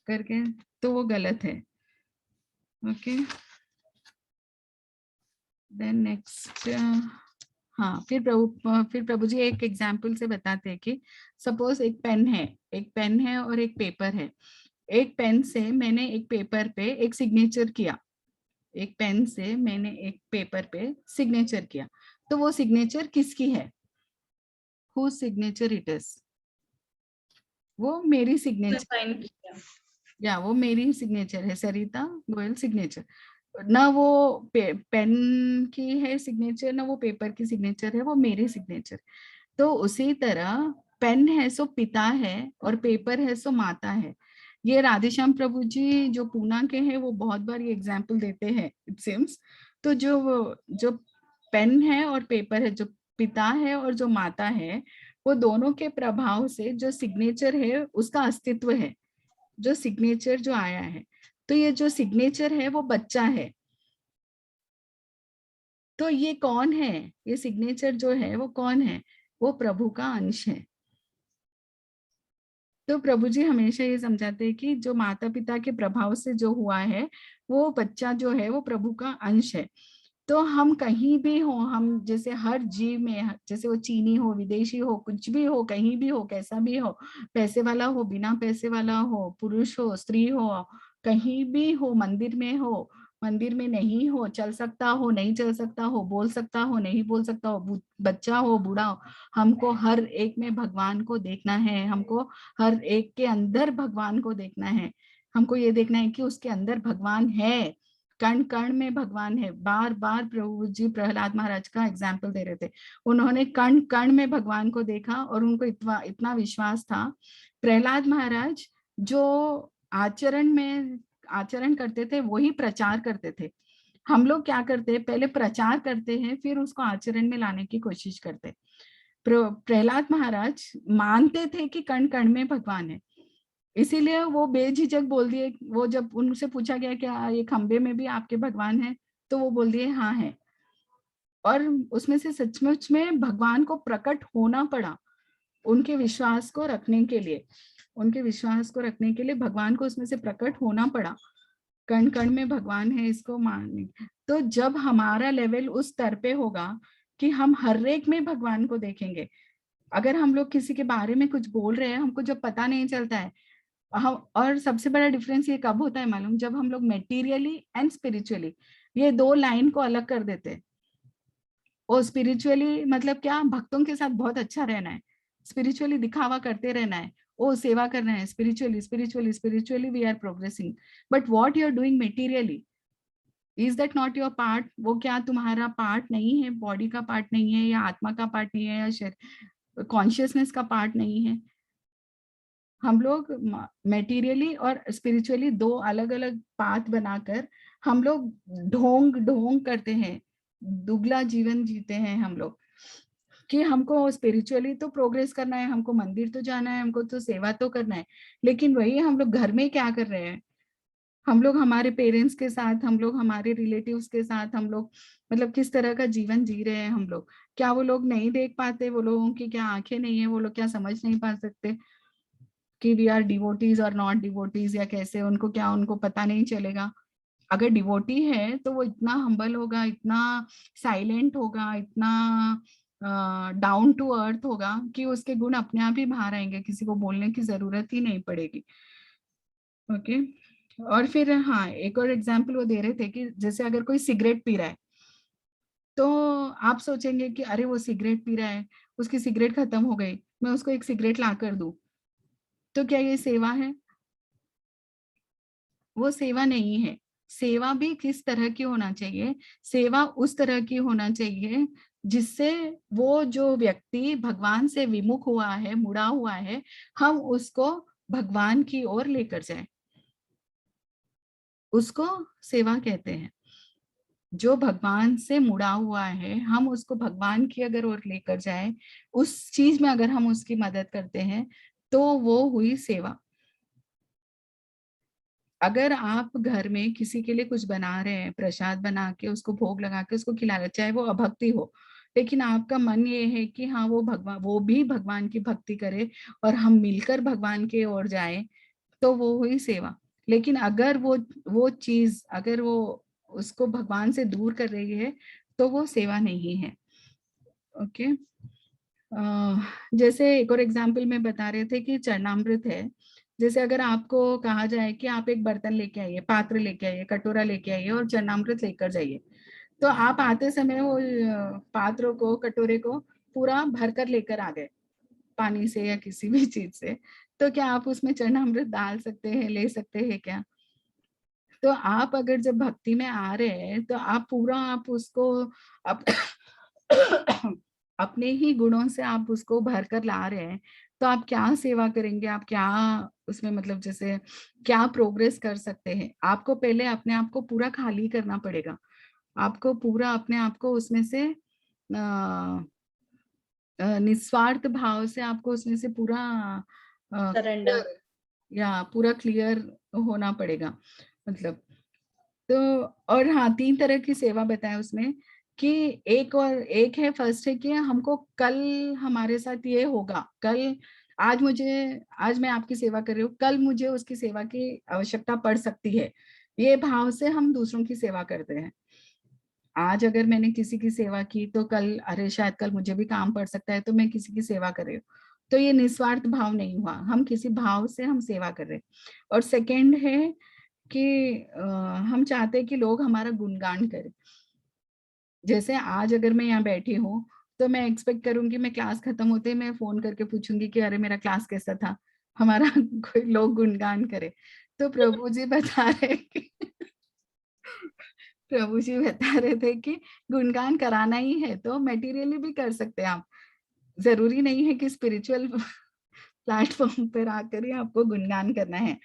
करके, तो वो गलत है। Okay, then next. हाँ, फिर प्रभु जी एक एग्जाम्पल से बताते हैं कि सपोज एक पेन है और एक पेपर है। एक पेन से मैंने एक पेपर पे एक सिग्नेचर किया, एक पेन से मैंने एक पेपर पे सिग्नेचर किया, तो वो सिग्नेचर किसकी है? whose signature it is? वो मेरी सिग्नेचर, साइन किया। या वो मेरी सिग्नेचर है, सरिता गोयल सिग्नेचर। ना वो पेन की है सिग्नेचर, ना वो पेपर की सिग्नेचर है, वो मेरी सिग्नेचर। तो उसी तरह पेन है सो पिता है और पेपर है सो माता है। ये राधेश्याम प्रभु जी जो पूना के हैं वो बहुत बार ये एग्जाम्पल देते हैं इट सिम्स। तो जो पेन है और पेपर है, जो पिता है और जो माता है, वो दोनों के प्रभाव से जो सिग्नेचर है उसका अस्तित्व है, जो सिग्नेचर जो आया है। तो ये जो सिग्नेचर है वो बच्चा है। तो ये कौन है? ये सिग्नेचर जो है वो कौन है? वो प्रभु का अंश है। तो प्रभु जी हमेशा ये समझाते हैं कि जो माता पिता के प्रभाव से जो हुआ है, वो बच्चा जो है वो प्रभु का अंश है। तो हम कहीं भी हो, हम जैसे हर जीव में, जैसे वो चीनी हो, विदेशी हो, कुछ भी हो, कहीं भी हो, कैसा भी हो, पैसे वाला हो, बिना पैसे वाला हो, पुरुष हो, स्त्री हो, कहीं भी हो, मंदिर में हो, मंदिर में नहीं हो, चल सकता हो, नहीं चल सकता हो, बोल सकता हो, नहीं बोल सकता हो, बच्चा हो, बूढ़ा हो, हमको हर एक में भगवान को देखना है। हमको हर एक के अंदर भगवान को देखना है। हमको ये देखना है कि उसके अंदर भगवान है, कण कण में भगवान है। बार बार प्रभु जी प्रहलाद महाराज का एग्जाम्पल दे रहे थे। उन्होंने कण कण में भगवान को देखा और उनको इतना इतना विश्वास था। प्रहलाद महाराज जो आचरण करते थे वही प्रचार करते थे। हम लोग क्या करते हैं, पहले प्रचार करते हैं फिर उसको आचरण में लाने की कोशिश करते हैं। प्रहलाद महाराज मानते थे कि कण कण में भगवान है, इसीलिए वो बेझिझक बोल दिए। वो जब उनसे पूछा गया क्या ये खंबे में भी आपके भगवान है, तो वो बोल दिए हाँ है। और उसमें से सचमुच में भगवान को प्रकट होना पड़ा उनके विश्वास को रखने के लिए। उनके विश्वास को रखने के लिए भगवान को उसमें से प्रकट होना पड़ा। कण कण में भगवान है इसको मानने। तो जब हमारा लेवल उस स्तर पे होगा कि हम हर एक में भगवान को देखेंगे। अगर हम लोग किसी के बारे में कुछ बोल रहे हैं, हमको जब पता नहीं चलता है, हम, और सबसे बड़ा डिफरेंस ये कब होता है मालूम? जब हम लोग मेटीरियली एंड स्पिरिचुअली ये दो लाइन को अलग कर देते हैं। और स्पिरिचुअली मतलब क्या, भक्तों के साथ बहुत अच्छा रहना है, स्पिरिचुअली दिखावा करते रहना है, ओ सेवा करना है, spiritually spiritually spiritually we are progressing. But what you are doing materially, is that not your part? वो क्या तुम्हारा पार्ट नहीं है? बॉडी का पार्ट नहीं है, या आत्मा का पार्ट नहीं है, या शरीर कॉन्शियसनेस का पार्ट नहीं है? हम लोग मेटीरियली और स्पिरिचुअली दो अलग अलग पाथ बनाकर हम लोग ढोंग ढोंग करते हैं, दुगला जीवन जीते हैं हम लोग। कि हमको स्पिरिचुअली तो प्रोग्रेस करना है, हमको मंदिर तो जाना है, हमको तो सेवा तो करना है, लेकिन वही हम लोग घर में क्या कर रहे हैं? हम लोग हमारे पेरेंट्स के साथ, हम लोग हमारे रिलेटिव्स के साथ, हम लोग मतलब किस तरह का जीवन जी रहे हैं हम लोग? क्या वो लोग नहीं देख पाते? वो लोगों की क्या आंखें नहीं है? वो लोग क्या समझ नहीं पा सकते कि वी आर डिवोटीज और नॉट डिवोटीज, या कैसे? उनको क्या, उनको पता नहीं चलेगा? अगर डिवोटी है तो वो इतना हम्बल होगा, इतना साइलेंट होगा, इतना डाउन टू अर्थ होगा कि उसके गुण अपने आप ही बाहर आएंगे, किसी को बोलने की जरूरत ही नहीं पड़ेगी। ओके। और फिर हाँ, एक और एग्जाम्पल वो दे रहे थे कि जैसे अगर कोई सिगरेट पी रहा है, तो आप सोचेंगे कि अरे वो सिगरेट पी रहा है, उसकी सिगरेट खत्म हो गई, मैं उसको एक सिगरेट ला कर दूं, तो क्या ये सेवा है? वो सेवा नहीं है। सेवा भी किस तरह की होना चाहिए? सेवा उस तरह की होना चाहिए जिससे वो जो व्यक्ति भगवान से विमुख हुआ है, मुड़ा हुआ है, हम उसको भगवान की ओर लेकर जाए, उसको सेवा कहते हैं। जो भगवान से मुड़ा हुआ है, हम उसको भगवान की अगर ओर लेकर जाए, उस चीज में अगर हम उसकी मदद करते हैं, तो वो हुई सेवा। अगर आप घर में किसी के लिए कुछ बना रहे हैं, प्रसाद बना के उसको भोग लगा के उसको खिला रहे, चाहे वो अभक्ति हो, लेकिन आपका मन ये है कि हाँ वो भी भगवान की भक्ति करे और हम मिलकर भगवान की ओर जाए, तो वो हुई सेवा। लेकिन अगर वो चीज अगर वो उसको भगवान से दूर कर रही है तो वो सेवा नहीं है। ओके। जैसे एक और एग्जाम्पल में बता रहे थे कि चरणामृत है। जैसे अगर आपको कहा जाए कि आप एक बर्तन लेके आइए, पात्र लेके आइए, कटोरा लेके आइए और चरणामृत लेकर जाइए, तो आप आते समय वो पात्रों को, कटोरे को पूरा भर कर लेकर आ गए पानी से या किसी भी चीज से, तो क्या आप उसमें चरणामृत डाल सकते हैं, ले सकते हैं क्या? तो आप अगर जब भक्ति में आ रहे हैं तो आप पूरा आप उसको अप, अपने ही गुणों से आप उसको भर कर ला रहे हैं, तो आप क्या सेवा करेंगे, आप क्या उसमें मतलब जैसे क्या प्रोग्रेस कर सकते हैं? आपको पहले अपने आप को पूरा खाली करना पड़ेगा। आपको पूरा अपने आप को उसमें से निस्वार्थ भाव से आपको उसमें से पूरा सरेंडर। या पूरा क्लियर होना पड़ेगा। मतलब तो और हाँ, 3 तरह की सेवा बताए उसमें कि एक है, फर्स्ट है कि हमको कल हमारे साथ ये होगा, कल आज मैं आपकी सेवा कर रही हूँ, कल मुझे उसकी सेवा की आवश्यकता पड़ सकती है। ये भाव से हम दूसरों की सेवा करते हैं। आज अगर मैंने किसी की सेवा की तो कल अरे शायद कल मुझे भी काम पड़ सकता है, तो मैं किसी की सेवा कर रही हूँ। तो ये निस्वार्थ भाव नहीं हुआ, हम किसी भाव से हम सेवा कर रहे हैं। और सेकंड है कि हम चाहते हैं कि लोग हमारा गुणगान करें। जैसे आज अगर मैं यहाँ बैठी हूँ तो मैं एक्सपेक्ट करूंगी मैं क्लास खत्म होते ही मैं फोन करके पूछूंगी कि अरे मेरा क्लास कैसा था, हमारा कोई लोग गुणगान करे। तो प्रभु जी बता रहे कि प्रभु जी बता रहे थे कि गुणगान कराना ही है तो मटेरियली भी कर सकते हैं आप, जरूरी नहीं है कि स्पिरिचुअल प्लेटफॉर्म पर आकर ही आपको गुणगान करना है।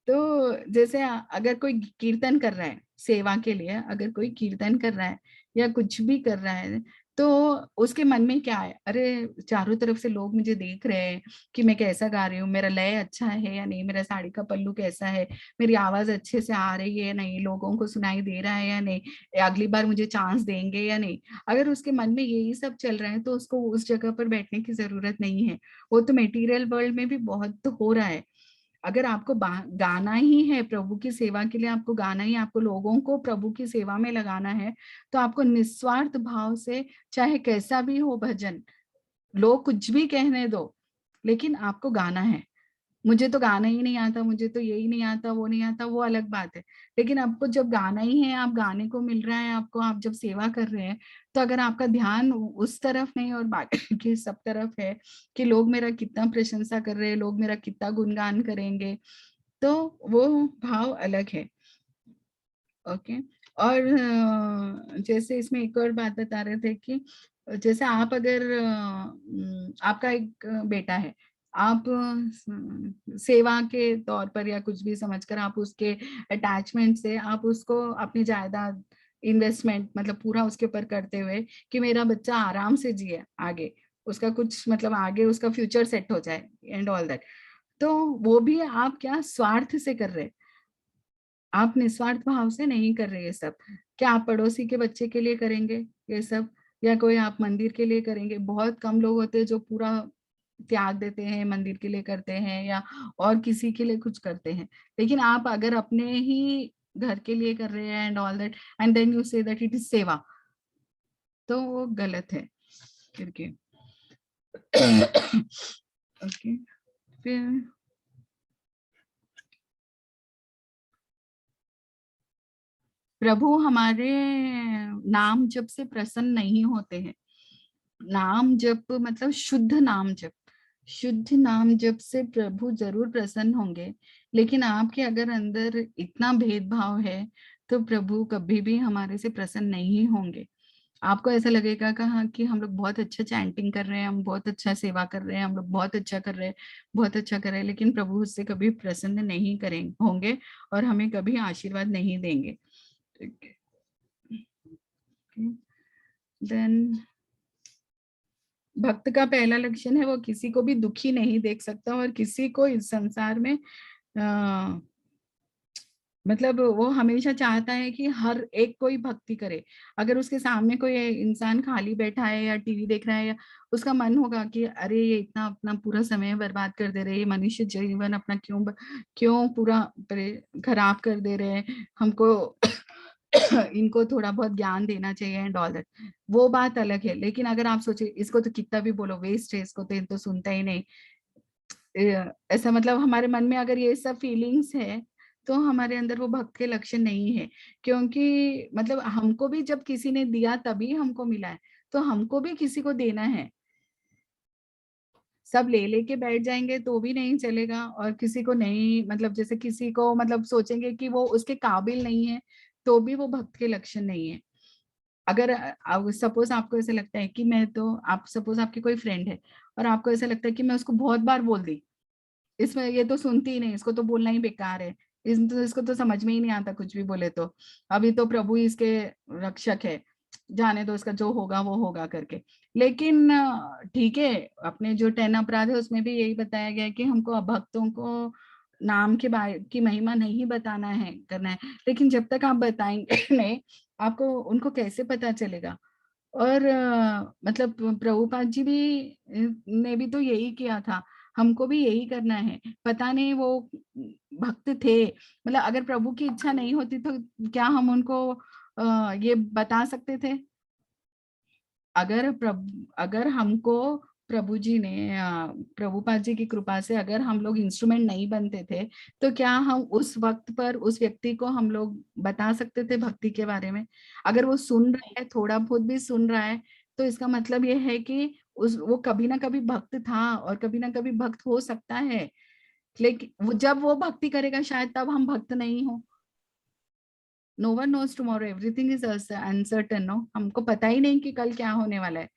तो जैसे अगर कोई कीर्तन कर रहा है सेवा के लिए, अगर कोई कीर्तन कर रहा है या कुछ भी कर रहा है, तो उसके मन में क्या है, अरे चारों तरफ से लोग मुझे देख रहे हैं कि मैं कैसा गा रही हूँ, मेरा लय अच्छा है या नहीं, मेरा साड़ी का पल्लू कैसा है, मेरी आवाज अच्छे से आ रही है या नहीं, लोगों को सुनाई दे रहा है या नहीं, अगली बार मुझे चांस देंगे या नहीं। अगर उसके मन में यही सब चल रहा है तो उसको उस जगह पर बैठने की जरूरत नहीं है। वो तो मेटीरियल वर्ल्ड में भी बहुत हो रहा है। अगर आपको गाना ही है प्रभु की सेवा के लिए, आपको गाना ही, आपको लोगों को प्रभु की सेवा में लगाना है, तो आपको निस्वार्थ भाव से चाहे कैसा भी हो भजन, लोग कुछ भी कहने दो, लेकिन आपको गाना है। मुझे तो गाना ही नहीं आता, मुझे तो यही नहीं आता, वो नहीं आता, वो अलग बात है। लेकिन आपको जब गाना ही है, आप गाने को मिल रहा है आपको, आप जब सेवा कर रहे हैं, तो अगर आपका ध्यान उस तरफ नहीं और बाकी की सब तरफ है कि लोग मेरा कितना प्रशंसा कर रहे हैं, लोग मेरा कितना गुणगान करेंगे, तो वो भाव अलग है। ओके। और जैसे इसमें एक और बात बता रहे थे कि जैसे आप अगर आपका एक बेटा है, आप सेवा के तौर पर या कुछ भी समझकर आप उसके अटैचमेंट से आप उसको अपनी जायदाद, इन्वेस्टमेंट मतलब पूरा उसके ऊपर करते हुए कि मेरा बच्चा आराम से जिए आगे, उसका कुछ मतलब आगे उसका फ्यूचर सेट हो जाए एंड ऑल दैट, तो वो भी आप क्या स्वार्थ से कर रहे हैं, आप निस्वार्थ भाव से नहीं कर रहे ये सब। क्या आप पड़ोसी के बच्चे के लिए करेंगे ये सब, या कोई आप मंदिर के लिए करेंगे? बहुत कम लोग होते हैं जो पूरा त्याग देते हैं, मंदिर के लिए करते हैं या और किसी के लिए कुछ करते हैं। लेकिन आप अगर अपने ही घर के लिए कर रहे हैं and all that, and then you say that it is सेवा, तो वो गलत है करके। ओके। फिर प्रभु हमारे नाम जप से प्रसन्न नहीं होते हैं। नाम जप मतलब शुद्ध नाम जप, शुद्ध नाम जप से प्रभु जरूर प्रसन्न होंगे। लेकिन आपके अगर अंदर इतना भेदभाव है तो प्रभु कभी भी हमारे से प्रसन्न नहीं होंगे। आपको ऐसा लगेगा कहा कि हम लोग बहुत अच्छा चैंटिंग कर रहे हैं, हम बहुत अच्छा सेवा कर रहे हैं, हम लोग बहुत अच्छा कर रहे हैं, बहुत अच्छा कर रहे हैं, लेकिन प्रभु उससे कभी प्रसन्न नहीं करेंगे होंगे और हमें कभी आशीर्वाद नहीं देंगे। देन भक्त का पहला लक्षण है वो किसी को भी दुखी नहीं देख सकता और किसी को इस संसार में मतलब वो हमेशा चाहता है कि हर एक कोई भक्ति करे। अगर उसके सामने कोई इंसान खाली बैठा है या टीवी देख रहा है, या उसका मन होगा कि अरे ये इतना अपना पूरा समय बर्बाद कर दे रहे हैं, ये मनुष्य जीवन अपना क्यों पूरा खराब कर दे रहे हैं, हमको इनको थोड़ा बहुत ज्ञान देना चाहिए एंड ऑल दैट, वो बात अलग है। लेकिन अगर आप सोचे इसको तो कितना भी बोलो वेस्ट है, इसको तो सुनता ही नहीं, ऐसा मतलब हमारे मन में अगर ये सब फीलिंग्स है तो हमारे अंदर वो भक्त के लक्षण नहीं है। क्योंकि मतलब हमको भी जब किसी ने दिया तभी हमको मिला है, तो हमको भी किसी को देना है। सब ले लेके बैठ जाएंगे तो भी नहीं चलेगा, और किसी को नहीं, मतलब जैसे किसी को मतलब सोचेंगे कि वो उसके काबिल नहीं है, तो भी वो भक्त के लक्षण नहीं है। अगर सपोज आपको ऐसा लगता है कि मैं तो, आप सपोज आपकी कोई फ्रेंड है और आपको ऐसा लगता है कि मैं उसको बहुत बार बोल दी, इसमें ये तो सुनती ही नहीं, इसको तो बोलना ही बेकार है, इसको तो समझ में ही नहीं आता कुछ भी बोले तो, अभी तो प्रभु ही इसके रक्षक है, जाने दो, इसका जो होगा वो होगा करके। लेकिन ठीक है, अपने जो 10 अपराध है उसमें भी यही बताया गया है कि हमको अभक्तों को नाम के बारे की महिमा नहीं बताना है, करना है। लेकिन जब तक आप बताएंगे नहीं, आपको उनको कैसे पता चलेगा। और मतलब प्रभुपाद जी भी ने भी तो यही किया था, हमको भी यही करना है। पता नहीं वो भक्त थे, मतलब अगर प्रभु की इच्छा नहीं होती तो क्या हम उनको ये बता सकते थे? अगर हमको प्रभु जी ने प्रभुपाद जी की कृपा से अगर हम लोग इंस्ट्रूमेंट नहीं बनते थे, तो क्या हम उस वक्त पर उस व्यक्ति को हम लोग बता सकते थे भक्ति के बारे में? अगर वो सुन रहा है, थोड़ा बहुत भी सुन रहा है, तो इसका मतलब ये है कि उस वो कभी ना कभी भक्त था और कभी ना कभी भक्त हो सकता है। लेकिन वो जब वो भक्ति करेगा शायद तब हम भक्त नहीं हो। No one knows tomorrow, everything is uncertain, no, हमको पता ही नहीं कि कल क्या होने वाला है।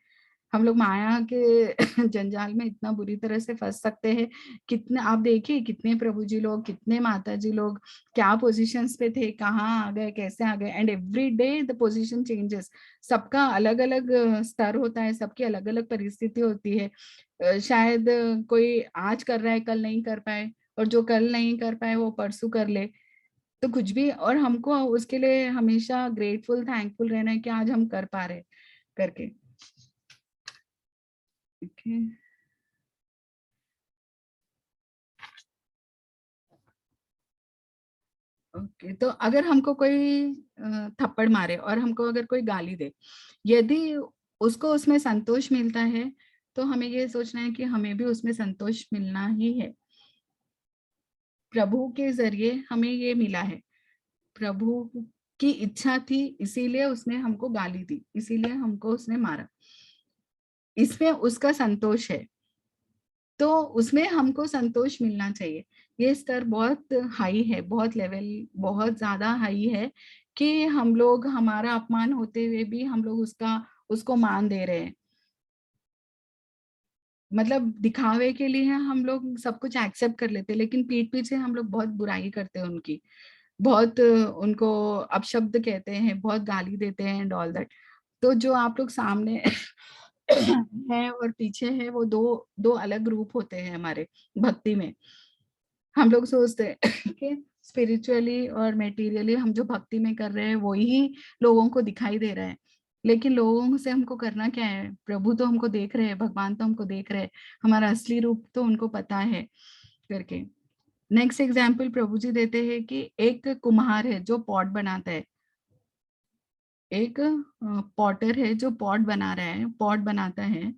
हम लोग माया के जंजाल में इतना बुरी तरह से फंस सकते हैं। कितने आप देखिए, कितने प्रभु जी लोग, कितने माता जी लोग क्या पोजीशंस पे थे, कहाँ आ गए, कैसे आ गए, and every day the position changes. सबका अलग अलग स्तर होता है, सबकी अलग अलग परिस्थिति होती है। शायद कोई आज कर रहा है कल नहीं कर पाए, और जो कल नहीं कर पाए वो परसों कर ले। तो कुछ भी, और हमको उसके लिए हमेशा ग्रेटफुल थैंकफुल रहना है कि आज हम कर पा रहे करके। ओके, ओके, तो अगर हमको कोई थप्पड़ मारे और हमको अगर कोई गाली दे, यदि उसको उसमें संतोष मिलता है, तो हमें ये सोचना है कि हमें भी उसमें संतोष मिलना ही है। प्रभु के जरिए हमें ये मिला है, प्रभु की इच्छा थी, इसीलिए उसने हमको गाली दी, इसीलिए हमको उसने मारा, इसमें उसका संतोष है, तो उसमें हमको संतोष मिलना चाहिए। ये स्तर बहुत हाई है, बहुत लेवल बहुत ज्यादा हाई है, कि हम लोग हमारा अपमान होते हुए भी हम लोग उसको मान दे रहे हैं। मतलब दिखावे के लिए हम लोग सब कुछ एक्सेप्ट कर लेते हैं, लेकिन पीठ पीछे हम लोग बहुत बुराई करते हैं उनकी, बहुत उनको अपशब्द कहते हैं, बहुत गाली देते हैं एंड ऑल दैट। तो जो आप लोग सामने है और पीछे है, वो दो दो अलग रूप होते हैं हमारे भक्ति में। हम लोग सोचते हैं कि स्पिरिचुअली और मेटीरियली हम जो भक्ति में कर रहे हैं वही लोगों को दिखाई दे रहा है, लेकिन लोगों से हमको करना क्या है? प्रभु तो हमको देख रहे हैं, भगवान तो हमको देख रहे हैं, हमारा असली रूप तो उनको पता है करके। नेक्स्ट एग्जाम्पल प्रभु जी देते हैं कि एक कुम्हार है जो पॉट बनाता है, एक पॉटर है जो पॉट बना रहा है, पॉट बनाता है।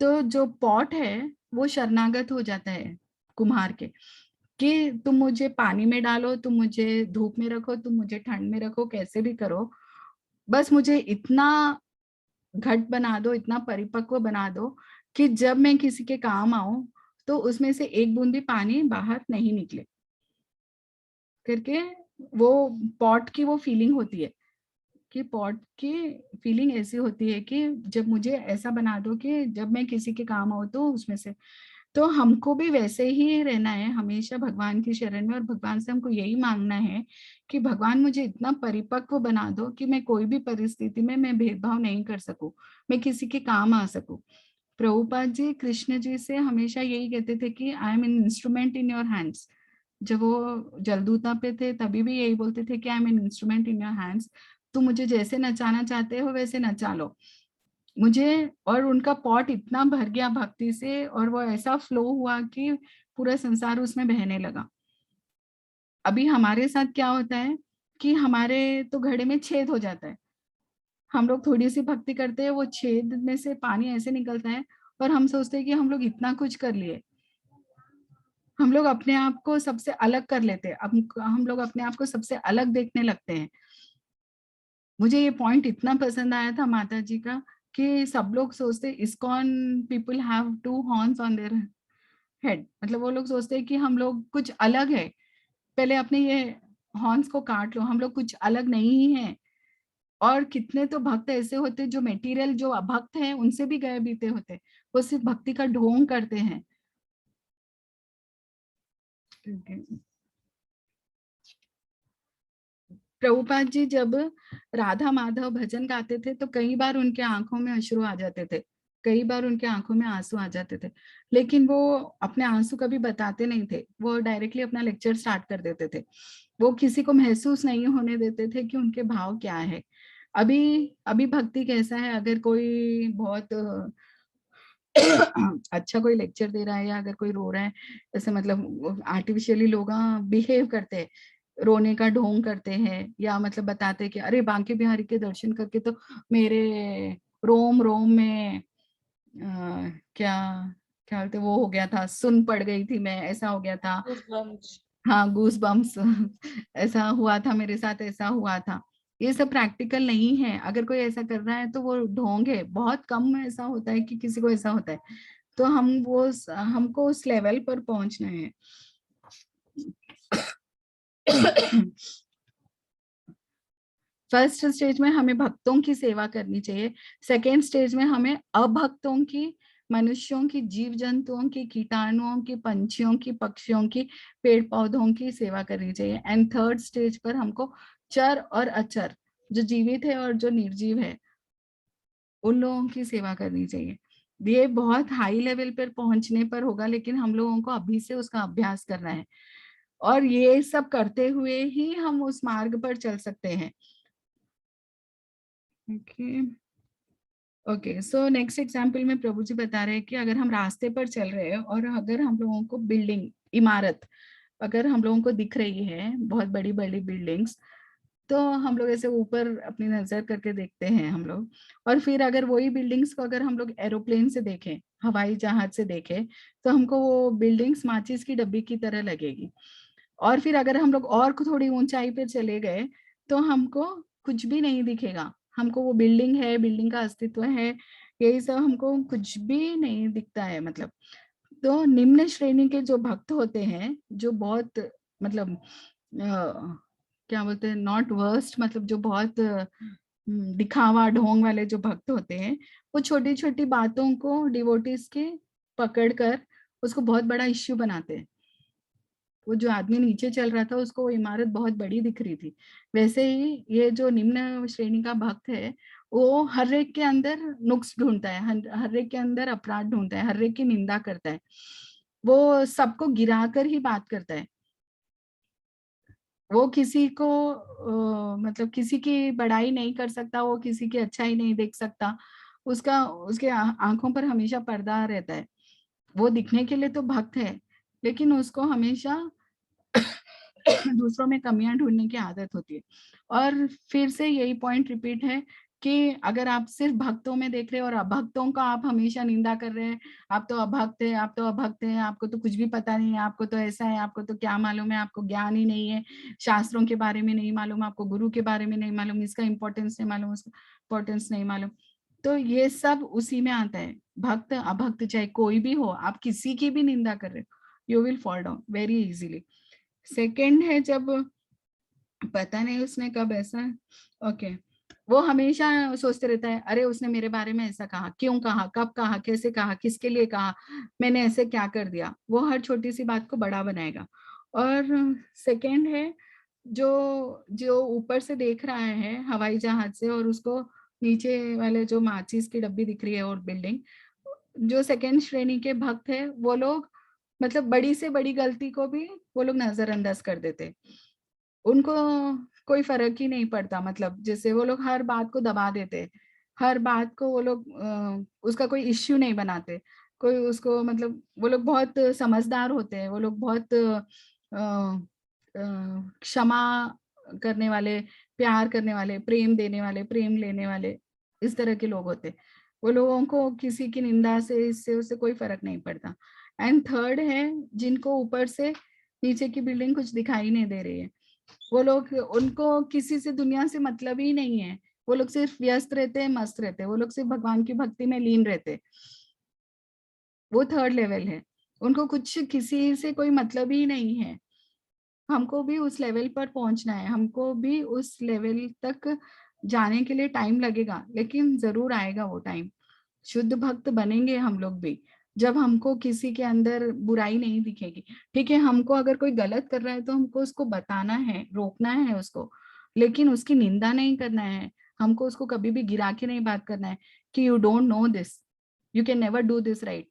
तो जो पॉट है वो शरणागत हो जाता है कुम्हार के, कि तुम मुझे पानी में डालो, तुम मुझे धूप में रखो, तुम मुझे ठंड में रखो, कैसे भी करो, बस मुझे इतना घट बना दो, इतना परिपक्व बना दो कि जब मैं किसी के काम आऊं तो उसमें से एक बूंद भी पानी बाहर नहीं निकले करके। वो पॉट की वो फीलिंग होती है, कि पॉट की फीलिंग ऐसी होती है कि जब मुझे ऐसा बना दो कि जब मैं किसी के काम आऊं तो उसमें से। तो हमको भी वैसे ही रहना है हमेशा भगवान की शरण में, और भगवान से हमको यही मांगना है कि भगवान मुझे इतना परिपक्व बना दो कि मैं कोई भी परिस्थिति में मैं भेदभाव नहीं कर सकूं, मैं किसी के काम आ सकूं। प्रभुपाद जी कृष्ण जी से हमेशा यही कहते थे कि I am an instrument in your hands, जब वो जलदूता पे थे तभी भी यही बोलते थे कि I am an instrument in your hands, तुम मुझे जैसे नचाना चाहते हो वैसे नचा लो मुझे। और उनका पॉट इतना भर गया भक्ति से और वो ऐसा फ्लो हुआ कि पूरा संसार उसमें बहने लगा। अभी हमारे साथ क्या होता है कि हमारे तो घड़े में छेद हो जाता है, हम लोग थोड़ी सी भक्ति करते हैं, वो छेद में से पानी ऐसे निकलता है और हम सोचते हैं कि हम लोग इतना कुछ कर लिए। हम लोग अपने आप को सबसे अलग कर लेते हैं, अब हम लोग अपने आप को सबसे अलग देखने लगते हैं। मुझे ये पॉइंट इतना पसंद आया था माता जी का कि सब लोग सोचते ISKCON people have to horns on their head, मतलब वो लोग सोचते हैं कि हम लोग कुछ अलग है। पहले अपने ये हॉर्न्स को काट लो, हम लोग कुछ अलग नहीं है। और कितने तो भक्त ऐसे होते जो मेटीरियल जो भक्त हैं उनसे भी गए बीते होते, वो सिर्फ भक्ति का ढोंग करते हैं। प्रभुपाद जी जब राधा माधव भजन गाते थे तो कई बार उनके आंखों में अश्रु आ जाते थे, कई बार उनके आंखों में आंसू आ जाते थे, लेकिन वो अपने आंसू कभी बताते नहीं थे, वो डायरेक्टली अपना लेक्चर स्टार्ट कर देते थे। वो किसी को महसूस नहीं होने देते थे कि उनके भाव क्या है। अभी अभी भक्ति कैसा है, अगर कोई बहुत अच्छा कोई लेक्चर दे रहा है या अगर कोई रो रहा है, जैसे मतलब आर्टिफिशियली लोग बिहेव करते हैं, रोने का ढोंग करते हैं, या मतलब बताते हैं कि अरे बांके बिहारी के दर्शन करके तो मेरे रोम रोम में क्या क्या बोलते वो हो गया था, सुन पड़ गई थी मैं, ऐसा हो गया था। Goosebumps. हाँ गूस बम्स ऐसा हुआ था मेरे साथ, ऐसा हुआ था। ये सब प्रैक्टिकल नहीं है, अगर कोई ऐसा कर रहा है तो वो ढोंग है। बहुत कम ऐसा होता है कि किसी को ऐसा होता है, तो हमको उस लेवल पर पहुंचना है। फर्स्ट स्टेज में हमें भक्तों की सेवा करनी चाहिए, सेकेंड स्टेज में हमें अभक्तों की, मनुष्यों की, जीव जंतुओं की, कीटाणुओं की, पंछियों की, पक्षियों की, पेड़ पौधों की सेवा करनी चाहिए। एंड थर्ड स्टेज पर हमको चर और अचर, जो जीवित है और जो निर्जीव है, उन लोगों की सेवा करनी चाहिए। ये बहुत हाई लेवल पर पहुंचने पर होगा, लेकिन हम लोगों को अभी से उसका अभ्यास करना है और ये सब करते हुए ही हम उस मार्ग पर चल सकते हैं। ओके सो नेक्स्ट एग्जाम्पल में प्रभु जी बता रहे हैं कि अगर हम रास्ते पर चल रहे हैं और अगर हम लोगों को बिल्डिंग, इमारत अगर हम लोगों को दिख रही है, बहुत बड़ी बड़ी बिल्डिंग्स, तो हम लोग ऐसे ऊपर अपनी नजर करके देखते हैं हम लोग। और फिर अगर वही बिल्डिंग्स को अगर हम लोग एरोप्लेन से देखें, हवाई जहाज से देखें, तो हमको वो बिल्डिंग्स माचिस की डब्बी की तरह लगेगी। और फिर अगर हम लोग और थोड़ी ऊंचाई पे चले गए तो हमको कुछ भी नहीं दिखेगा, हमको वो बिल्डिंग है, बिल्डिंग का अस्तित्व है, यही सब हमको कुछ भी नहीं दिखता है। मतलब तो निम्न श्रेणी के जो भक्त होते हैं, जो बहुत मतलब क्या बोलते हैं, नॉट वर्स्ट, मतलब जो बहुत दिखावा ढोंग वाले जो भक्त होते हैं, वो छोटी छोटी बातों को डिवोटीज के पकड़ कर उसको बहुत बड़ा इश्यू बनाते हैं। वो जो आदमी नीचे चल रहा था उसको वो इमारत बहुत बड़ी दिख रही थी, वैसे ही ये जो निम्न श्रेणी का भक्त है वो हर एक के अंदर नुक्स ढूंढता है, हर एक के अंदर अपराध ढूंढता है, हर एक की निंदा करता है, वो सबको गिराकर ही बात करता है। वो किसी को मतलब किसी की बड़ाई नहीं कर सकता, वो किसी की अच्छाई नहीं देख सकता, उसका उसके आंखों पर हमेशा पर्दा रहता है। वो दिखने के लिए तो भक्त है, लेकिन उसको हमेशा दूसरों में कमियां ढूंढने की आदत होती है। और फिर से यही पॉइंट रिपीट है कि अगर आप सिर्फ भक्तों में देख रहे हैं और अभक्तों का आप हमेशा निंदा कर रहे हैं, आप तो अभक्त है, आप तो अभक्त है, आपको तो कुछ भी पता नहीं है, आपको तो ऐसा है, आपको तो क्या मालूम है, आपको ज्ञान ही नहीं है, शास्त्रों के बारे में नहीं मालूम, आपको गुरु के बारे में नहीं मालूम, इसका इम्पोर्टेंस नहीं मालूम, उसका इम्पोर्टेंस नहीं मालूम, तो ये सब उसी में आता है। भक्त अभक्त चाहे कोई भी हो, आप किसी की भी निंदा कर रहे हो, you will fall down very easily. Second है जब पता नहीं उसने कब ऐसा, ओके वो हमेशा सोचते रहता है अरे उसने मेरे बारे में ऐसा कहा, क्यों कहा, कब कहा, कैसे कहा, किसके लिए कहा, मैंने ऐसे क्या कर दिया, वो हर छोटी सी बात को बड़ा बनाएगा। और सेकंड है जो जो ऊपर से देख रहा है हवाई जहाज से और उसको नीचे वाले जो माचिस की डब्बी दिख रही है और बिल्डिंग, जो सेकंड श्रेणी के भक्त है वो लोग मतलब बड़ी से बड़ी गलती को भी वो लोग नजरअंदाज कर देते, उनको कोई फर्क ही नहीं पड़ता। मतलब जैसे वो लोग हर बात को दबा देते, हर बात को वो लोग उसका कोई इश्यू नहीं बनाते, कोई उसको, मतलब वो लोग बहुत समझदार होते हैं, वो लोग बहुत क्षमा करने वाले, प्यार करने वाले, प्रेम देने वाले, प्रेम लेने वाले, इस तरह के लोग होते। वो लोगों को किसी की निंदा से, इससे उससे कोई फर्क नहीं पड़ता। एंड थर्ड है, जिनको ऊपर से नीचे की बिल्डिंग कुछ दिखाई नहीं दे रही है, वो लोग, उनको किसी से दुनिया से मतलब ही नहीं है, वो लोग सिर्फ व्यस्त रहते हैं, मस्त रहते हैं, वो लोग सिर्फ भगवान की भक्ति में लीन रहते हैं। वो थर्ड लेवल है, उनको कुछ किसी से कोई मतलब ही नहीं है। हमको भी उस लेवल पर पहुंचना है, हमको भी उस लेवल तक जाने के लिए टाइम लगेगा, लेकिन जरूर आएगा वो टाइम। शुद्ध भक्त बनेंगे हम लोग भी, जब हमको किसी के अंदर बुराई नहीं दिखेगी। ठीक है, हमको अगर कोई गलत कर रहा है तो हमको उसको बताना है, रोकना है उसको, लेकिन उसकी निंदा नहीं करना है। हमको उसको कभी भी गिरा के नहीं बात करना है कि you don't know this, you can never do this right.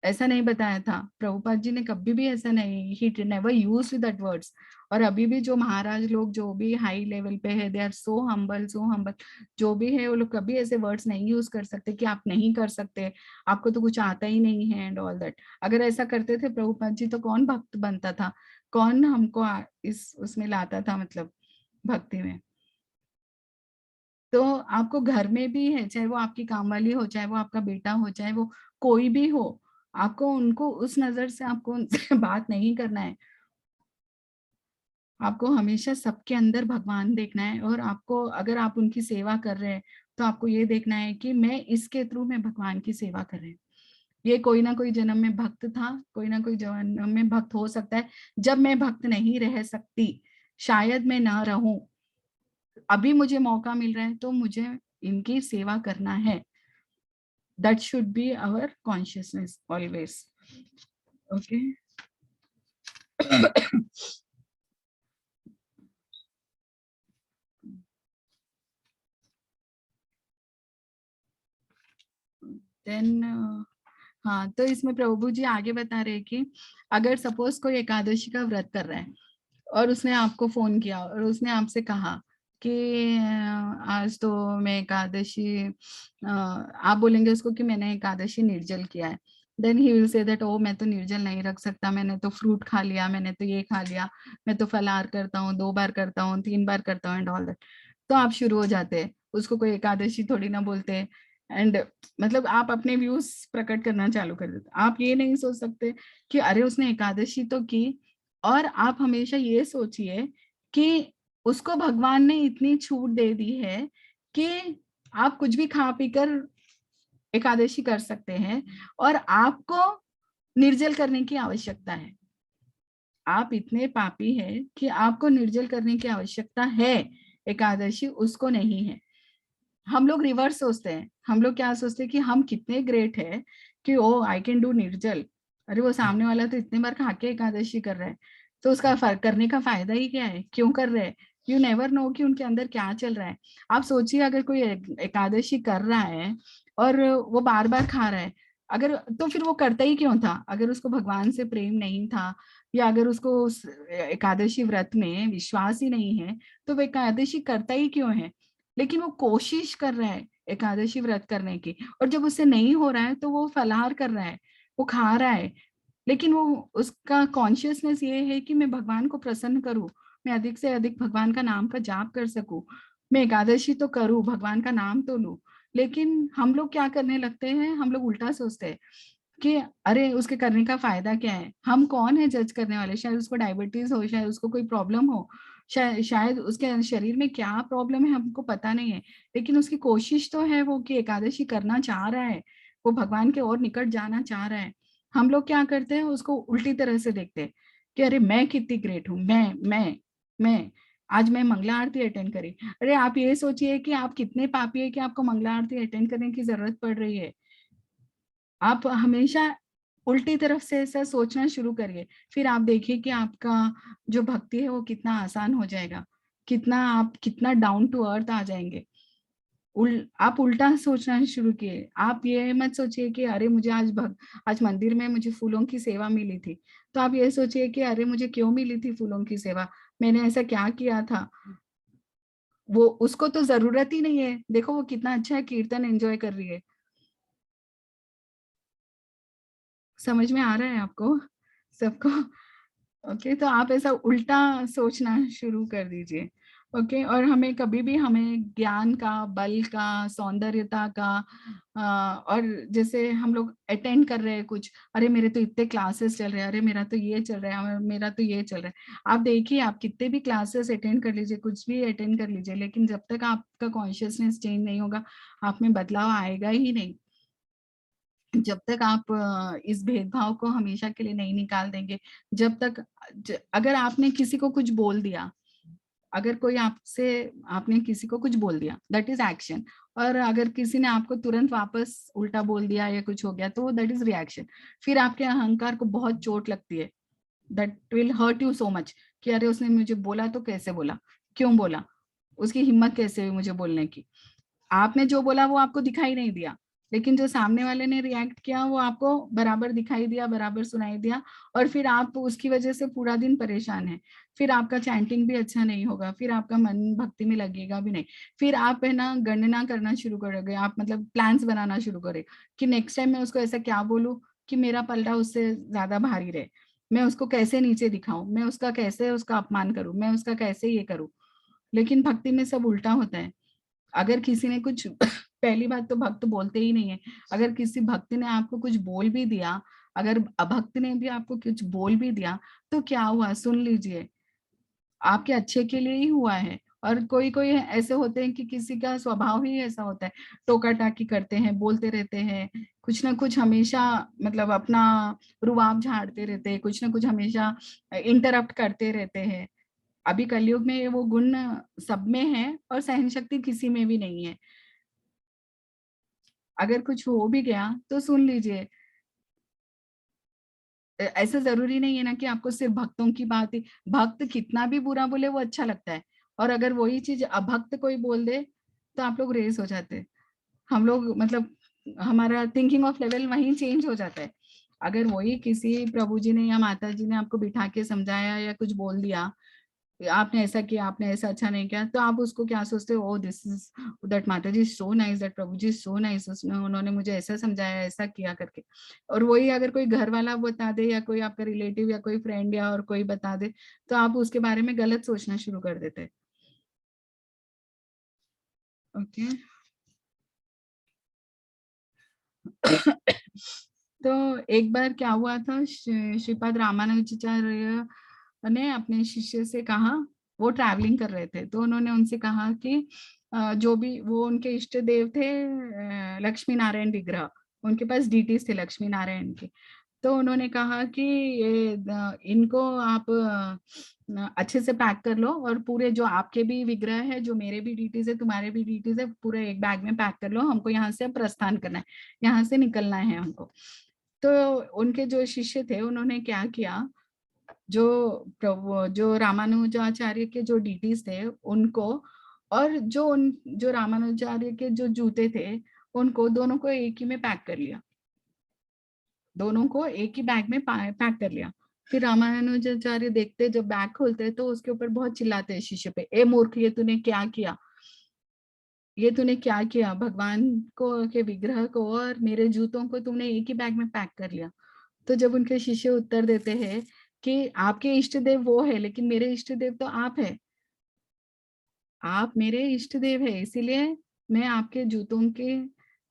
ऐसा नहीं बताया था प्रभुपाद जी ने, कभी भी ऐसा नहीं, he never used that words. और अभी भी जो महाराज लोग जो भी हाई लेवल पे है, they are so humble, so humble, जो भी है वो लोग कभी ऐसे वर्ड्स नहीं यूज कर सकते कि आप नहीं कर सकते, आपको तो कुछ आता ही नहीं है एंड ऑल दैट। अगर ऐसा करते थे प्रभुपाद जी तो कौन भक्त बनता था, कौन हमको इस उसमें लाता था, मतलब भक्ति में। तो आपको घर में भी है, चाहे वो आपकी कामवाली हो, चाहे वो आपका बेटा हो, चाहे वो कोई भी हो, आपको उनको उस नजर से, आपको उनसे बात नहीं करना है। आपको हमेशा सबके अंदर भगवान देखना है, और आपको, अगर आप उनकी सेवा कर रहे हैं तो आपको ये देखना है कि मैं इसके थ्रू मैं भगवान की सेवा कर रही हूँ। ये कोई ना कोई जन्म में भक्त था, कोई ना कोई जन्म में भक्त हो सकता है। जब मैं भक्त नहीं रह सकती, शायद मैं ना रहूं, अभी मुझे मौका मिल रहा है तो मुझे इनकी सेवा करना है। That should be our consciousness always. Okay. Then हाँ, तो इसमें प्रभु जी आगे बता रहे हैं कि अगर सपोज कोई एकादशी का व्रत कर रहा है और उसने आपको फोन किया और उसने आपसे कहा कि आज तो मैं एकादशी, आप बोलेंगे उसको कि मैंने एकादशी निर्जल किया है, then he will say that, ओ मैं तो निर्जल नहीं रख सकता, मैंने तो फ्रूट खा लिया, मैंने तो ये खा लिया, मैं तो फलाहार करता हूँ, 2 बार करता हूँ, 3 बार करता हूँ एंड ऑल दैट। तो आप शुरू हो जाते हैं, उसको कोई एकादशी थोड़ी ना बोलते हैं। एंड मतलब आप अपने व्यूज प्रकट करना चालू कर देते, आप ये नहीं सोच सकते कि अरे उसने एकादशी तो की। और आप हमेशा ये सोचिए कि उसको भगवान ने इतनी छूट दे दी है कि आप कुछ भी खा पी कर एकादशी कर सकते हैं, और आपको निर्जल करने की आवश्यकता है। आप इतने पापी हैं कि आपको निर्जल करने की आवश्यकता है, एकादशी उसको नहीं है। हम लोग रिवर्स सोचते हैं, हम लोग क्या सोचते हैं कि हम कितने ग्रेट है कि ओ आई कैन डू निर्जल। अरे वो सामने वाला तो इतने बार खा के एकादशी कर रहा है, तो उसका करने का फायदा ही क्या है, क्यों कर रहे हैं? यू नेवर नो कि उनके अंदर क्या चल रहा है। आप सोचिए, अगर कोई एकादशी कर रहा है और वो बार बार खा रहा है, अगर, तो फिर वो करता ही क्यों था? अगर उसको भगवान से प्रेम नहीं था, या अगर उसको उस एकादशी व्रत में विश्वास ही नहीं है, तो वो एकादशी करता ही क्यों है? लेकिन वो कोशिश कर रहा है एकादशी व्रत करने की, और जब उससे नहीं हो रहा है तो वो फलाहार कर रहा है, वो खा रहा है, लेकिन वो, उसका कॉन्शियसनेस ये है कि मैं भगवान को प्रसन्न करूं, मैं अधिक से अधिक भगवान का नाम का जाप कर सकूं, मैं एकादशी तो करूं, भगवान का नाम तो लूं। लेकिन हम लोग क्या करने लगते हैं, हम लोग उल्टा सोचते हैं कि अरे उसके करने का फायदा क्या है, हम कौन है जज करने वाले, शायद उसको डायबिटीज हो, शायद उसको कोई प्रॉब्लम हो, शायद उसके शरीर में क्या प्रॉब्लम है हमको पता नहीं है, लेकिन उसकी कोशिश तो है वो कि एकादशी करना चाह रहा है, वो भगवान के और निकट जाना चाह रहा है। हम लोग क्या करते हैं, उसको उल्टी तरह से देखते हैं कि अरे मैं कितनी ग्रेट हूँ, मैं आज मैं मंगला आरती अटेंड करी। अरे आप ये सोचिए कि आप कितने पापी है कि आपको मंगला आरती अटेंड करने की जरूरत पड़ रही है। आप हमेशा उल्टी तरफ से ऐसा सोचना शुरू करिए, फिर आप देखिए कि आपका जो भक्ति है वो कितना आसान हो जाएगा, कितना आप, कितना डाउन टू अर्थ आ जाएंगे। आप उल्टा सोचना शुरू किए। आप ये मत सोचिए कि अरे मुझे आज मंदिर में मुझे फूलों की सेवा मिली थी, तो आप ये सोचिए कि अरे मुझे क्यों मिली थी फूलों की सेवा, मैंने ऐसा क्या किया था। वो उसको तो जरूरत ही नहीं है, देखो वो कितना अच्छा कीर्तन एंजॉय कर रही है। समझ में आ रहा है आपको सबको? ओके, तो आप ऐसा उल्टा सोचना शुरू कर दीजिए। ओके, और हमें कभी भी हमें ज्ञान का, बल का, सौंदर्यता का, और जैसे हम लोग अटेंड कर रहे हैं कुछ, अरे मेरे तो इतने क्लासेस चल रहे हैं, अरे मेरा तो ये चल रहा है, मेरा तो ये चल रहा है। आप देखिए, आप कितने भी क्लासेस अटेंड कर लीजिए, कुछ भी अटेंड कर लीजिए, लेकिन जब तक आपका कॉन्शियसनेस चेंज नहीं होगा, आप में बदलाव आएगा ही नहीं। जब तक आप इस भेदभाव को हमेशा के लिए नहीं निकाल देंगे, जब तक अगर आपने किसी को कुछ बोल दिया, अगर कोई आपसे, आपने किसी को कुछ बोल दिया, दैट इज एक्शन। और अगर किसी ने आपको तुरंत वापस उल्टा बोल दिया या कुछ हो गया, तो दैट इज रिएक्शन। फिर आपके अहंकार को बहुत चोट लगती है, that will hurt you so much, कि अरे उसने मुझे बोला तो कैसे बोला, क्यों बोला, उसकी हिम्मत कैसे हुई मुझे बोलने की। आपने जो बोला वो आपको दिखाई नहीं दिया, लेकिन जो सामने वाले ने रिएक्ट किया वो आपको बराबर दिखाई दिया, बराबर सुनाई दिया, और फिर आप उसकी वजह से पूरा दिन परेशान है। फिर आपका चैंटिंग भी अच्छा नहीं होगा, फिर आपका मन भक्ति में लगेगा भी नहीं। फिर आप है ना गणना करना शुरू करोगे, आप मतलब प्लान्स बनाना शुरू करोगे कि नेक्स्ट टाइम मैं उसको ऐसा क्या बोलूं कि मेरा पलड़ा उससे ज्यादा भारी रहे, मैं उसको कैसे नीचे दिखाऊं, मैं उसका कैसे उसका अपमान करूं, मैं उसका कैसे ये करूं। लेकिन भक्ति में सब उल्टा होता है। अगर किसी ने कुछ पहली बात तो भक्त बोलते ही नहीं है। अगर किसी भक्त ने आपको कुछ बोल भी दिया, अगर अभक्त ने भी आपको कुछ बोल भी दिया, तो क्या हुआ, सुन लीजिए, आपके अच्छे के लिए ही हुआ है। और कोई कोई ऐसे होते हैं कि किसी का स्वभाव ही ऐसा होता है, टोका टाकी करते हैं, बोलते रहते हैं, कुछ ना कुछ हमेशा, मतलब अपना रुआब झाड़ते रहते हैं, कुछ ना कुछ हमेशा इंटरप्ट करते रहते हैं। अभी कलयुग में वो गुण सब में है और सहन शक्ति किसी में भी नहीं है। अगर कुछ हो भी गया तो सुन लीजिए। ऐसा जरूरी नहीं है ना कि आपको सिर्फ भक्तों की बात ही, भक्त कितना भी बुरा बोले वो अच्छा लगता है, और अगर वही चीज अभक्त कोई बोल दे तो आप लोग रेस हो जाते हैं। हम लोग मतलब हमारा थिंकिंग ऑफ लेवल वहीं चेंज हो जाता है। अगर वही किसी प्रभु जी ने या माता जी ने आपको बिठा के समझाया या कुछ बोल दिया, आपने ऐसा किया, आपने ऐसा अच्छा नहीं किया, तो आप उसको क्या सोचते हो, ओ दिस इज, दैट माता जी सो नाइस, दैट प्रभु जी सो नाइस, उसने उन्होंने मुझे ऐसा समझाया, ऐसा किया करके। और वही अगर कोई घर वाला बता दे, या कोई आपका रिलेटिव या कोई फ्रेंड या और कोई बता दे, तो आप उसके बारे में गलत सोचना शुरू कर देते हैं। ओके। तो एक बार क्या हुआ था, श्रीपाद रामानुजाचार्य ने अपने शिष्य से कहा, वो ट्रैवलिंग कर रहे थे, तो उन्होंने उनसे कहा कि जो भी वो उनके इष्ट देव थे, लक्ष्मी नारायण विग्रह, उनके पास डीटीज थे लक्ष्मी नारायण के। तो उन्होंने कहा कि ये इनको आप अच्छे से पैक कर लो, और पूरे जो आपके भी विग्रह है, जो मेरे भी डीटीज है, तुम्हारे भी डीटीज है, पूरे एक बैग में पैक कर लो, हमको यहाँ से प्रस्थान करना है, यहाँ से निकलना है हमको। तो उनके जो शिष्य थे उन्होंने क्या किया, जो रामानुजाचार्य के जो डीटीज थे उनको, और जो रामानुजाचार्य के जो जूते थे उनको, दोनों को एक ही में पैक कर लिया, दोनों को एक ही बैग में पैक कर लिया। फिर रामानुजाचार्य देखते, जब बैग खोलते तो उसके ऊपर बहुत चिल्लाते हैं शिष्य पे, ए मूर्ख, ये तूने क्या किया, ये तूने क्या किया, भगवान को के विग्रह को और मेरे जूतों को तुमने एक ही बैग में पैक कर लिया। तो जब उनके शिष्य उत्तर देते हैं कि आपके इष्ट देव वो है, लेकिन मेरे इष्ट देव तो आप है, आप मेरे इष्ट देव है, इसीलिए मैं आपके जूतों के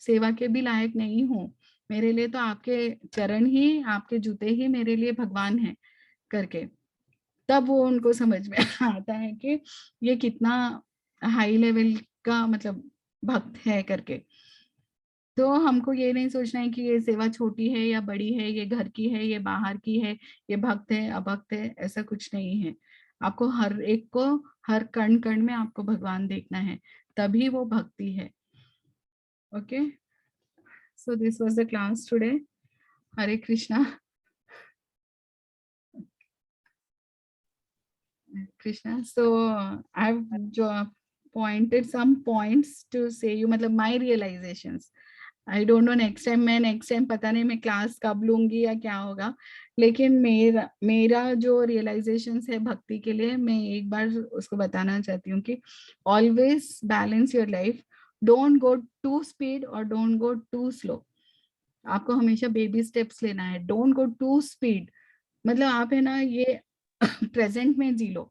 सेवा के भी लायक नहीं हूँ, मेरे लिए तो आपके चरण ही, आपके जूते ही मेरे लिए भगवान है करके। तब वो उनको समझ में आता है कि ये कितना हाई लेवल का मतलब भक्त है करके। तो हमको ये नहीं सोचना है कि ये सेवा छोटी है या बड़ी है, ये घर की है, ये बाहर की है, ये भक्त है अभक्त है, ऐसा कुछ नहीं है। आपको हर एक को, हर कण कण में आपको भगवान देखना है, तभी वो भक्ति है। Okay, so this was the class today. Hare Krishna. Krishna, so I have जो pointed some points to say you, मतलब my realizations. I don't know next time पता नहीं मैं क्लास कब लूंगी या क्या होगा, लेकिन मेरा जो realizations है भक्ति के लिए, मैं एक बार उसको बताना चाहती हूँ कि always balance your life, don't go too speed और don't go too slow. आपको हमेशा बेबी स्टेप्स लेना है, डोंट गो टू स्पीड। मतलब आप है ना ये प्रेजेंट में जी लो,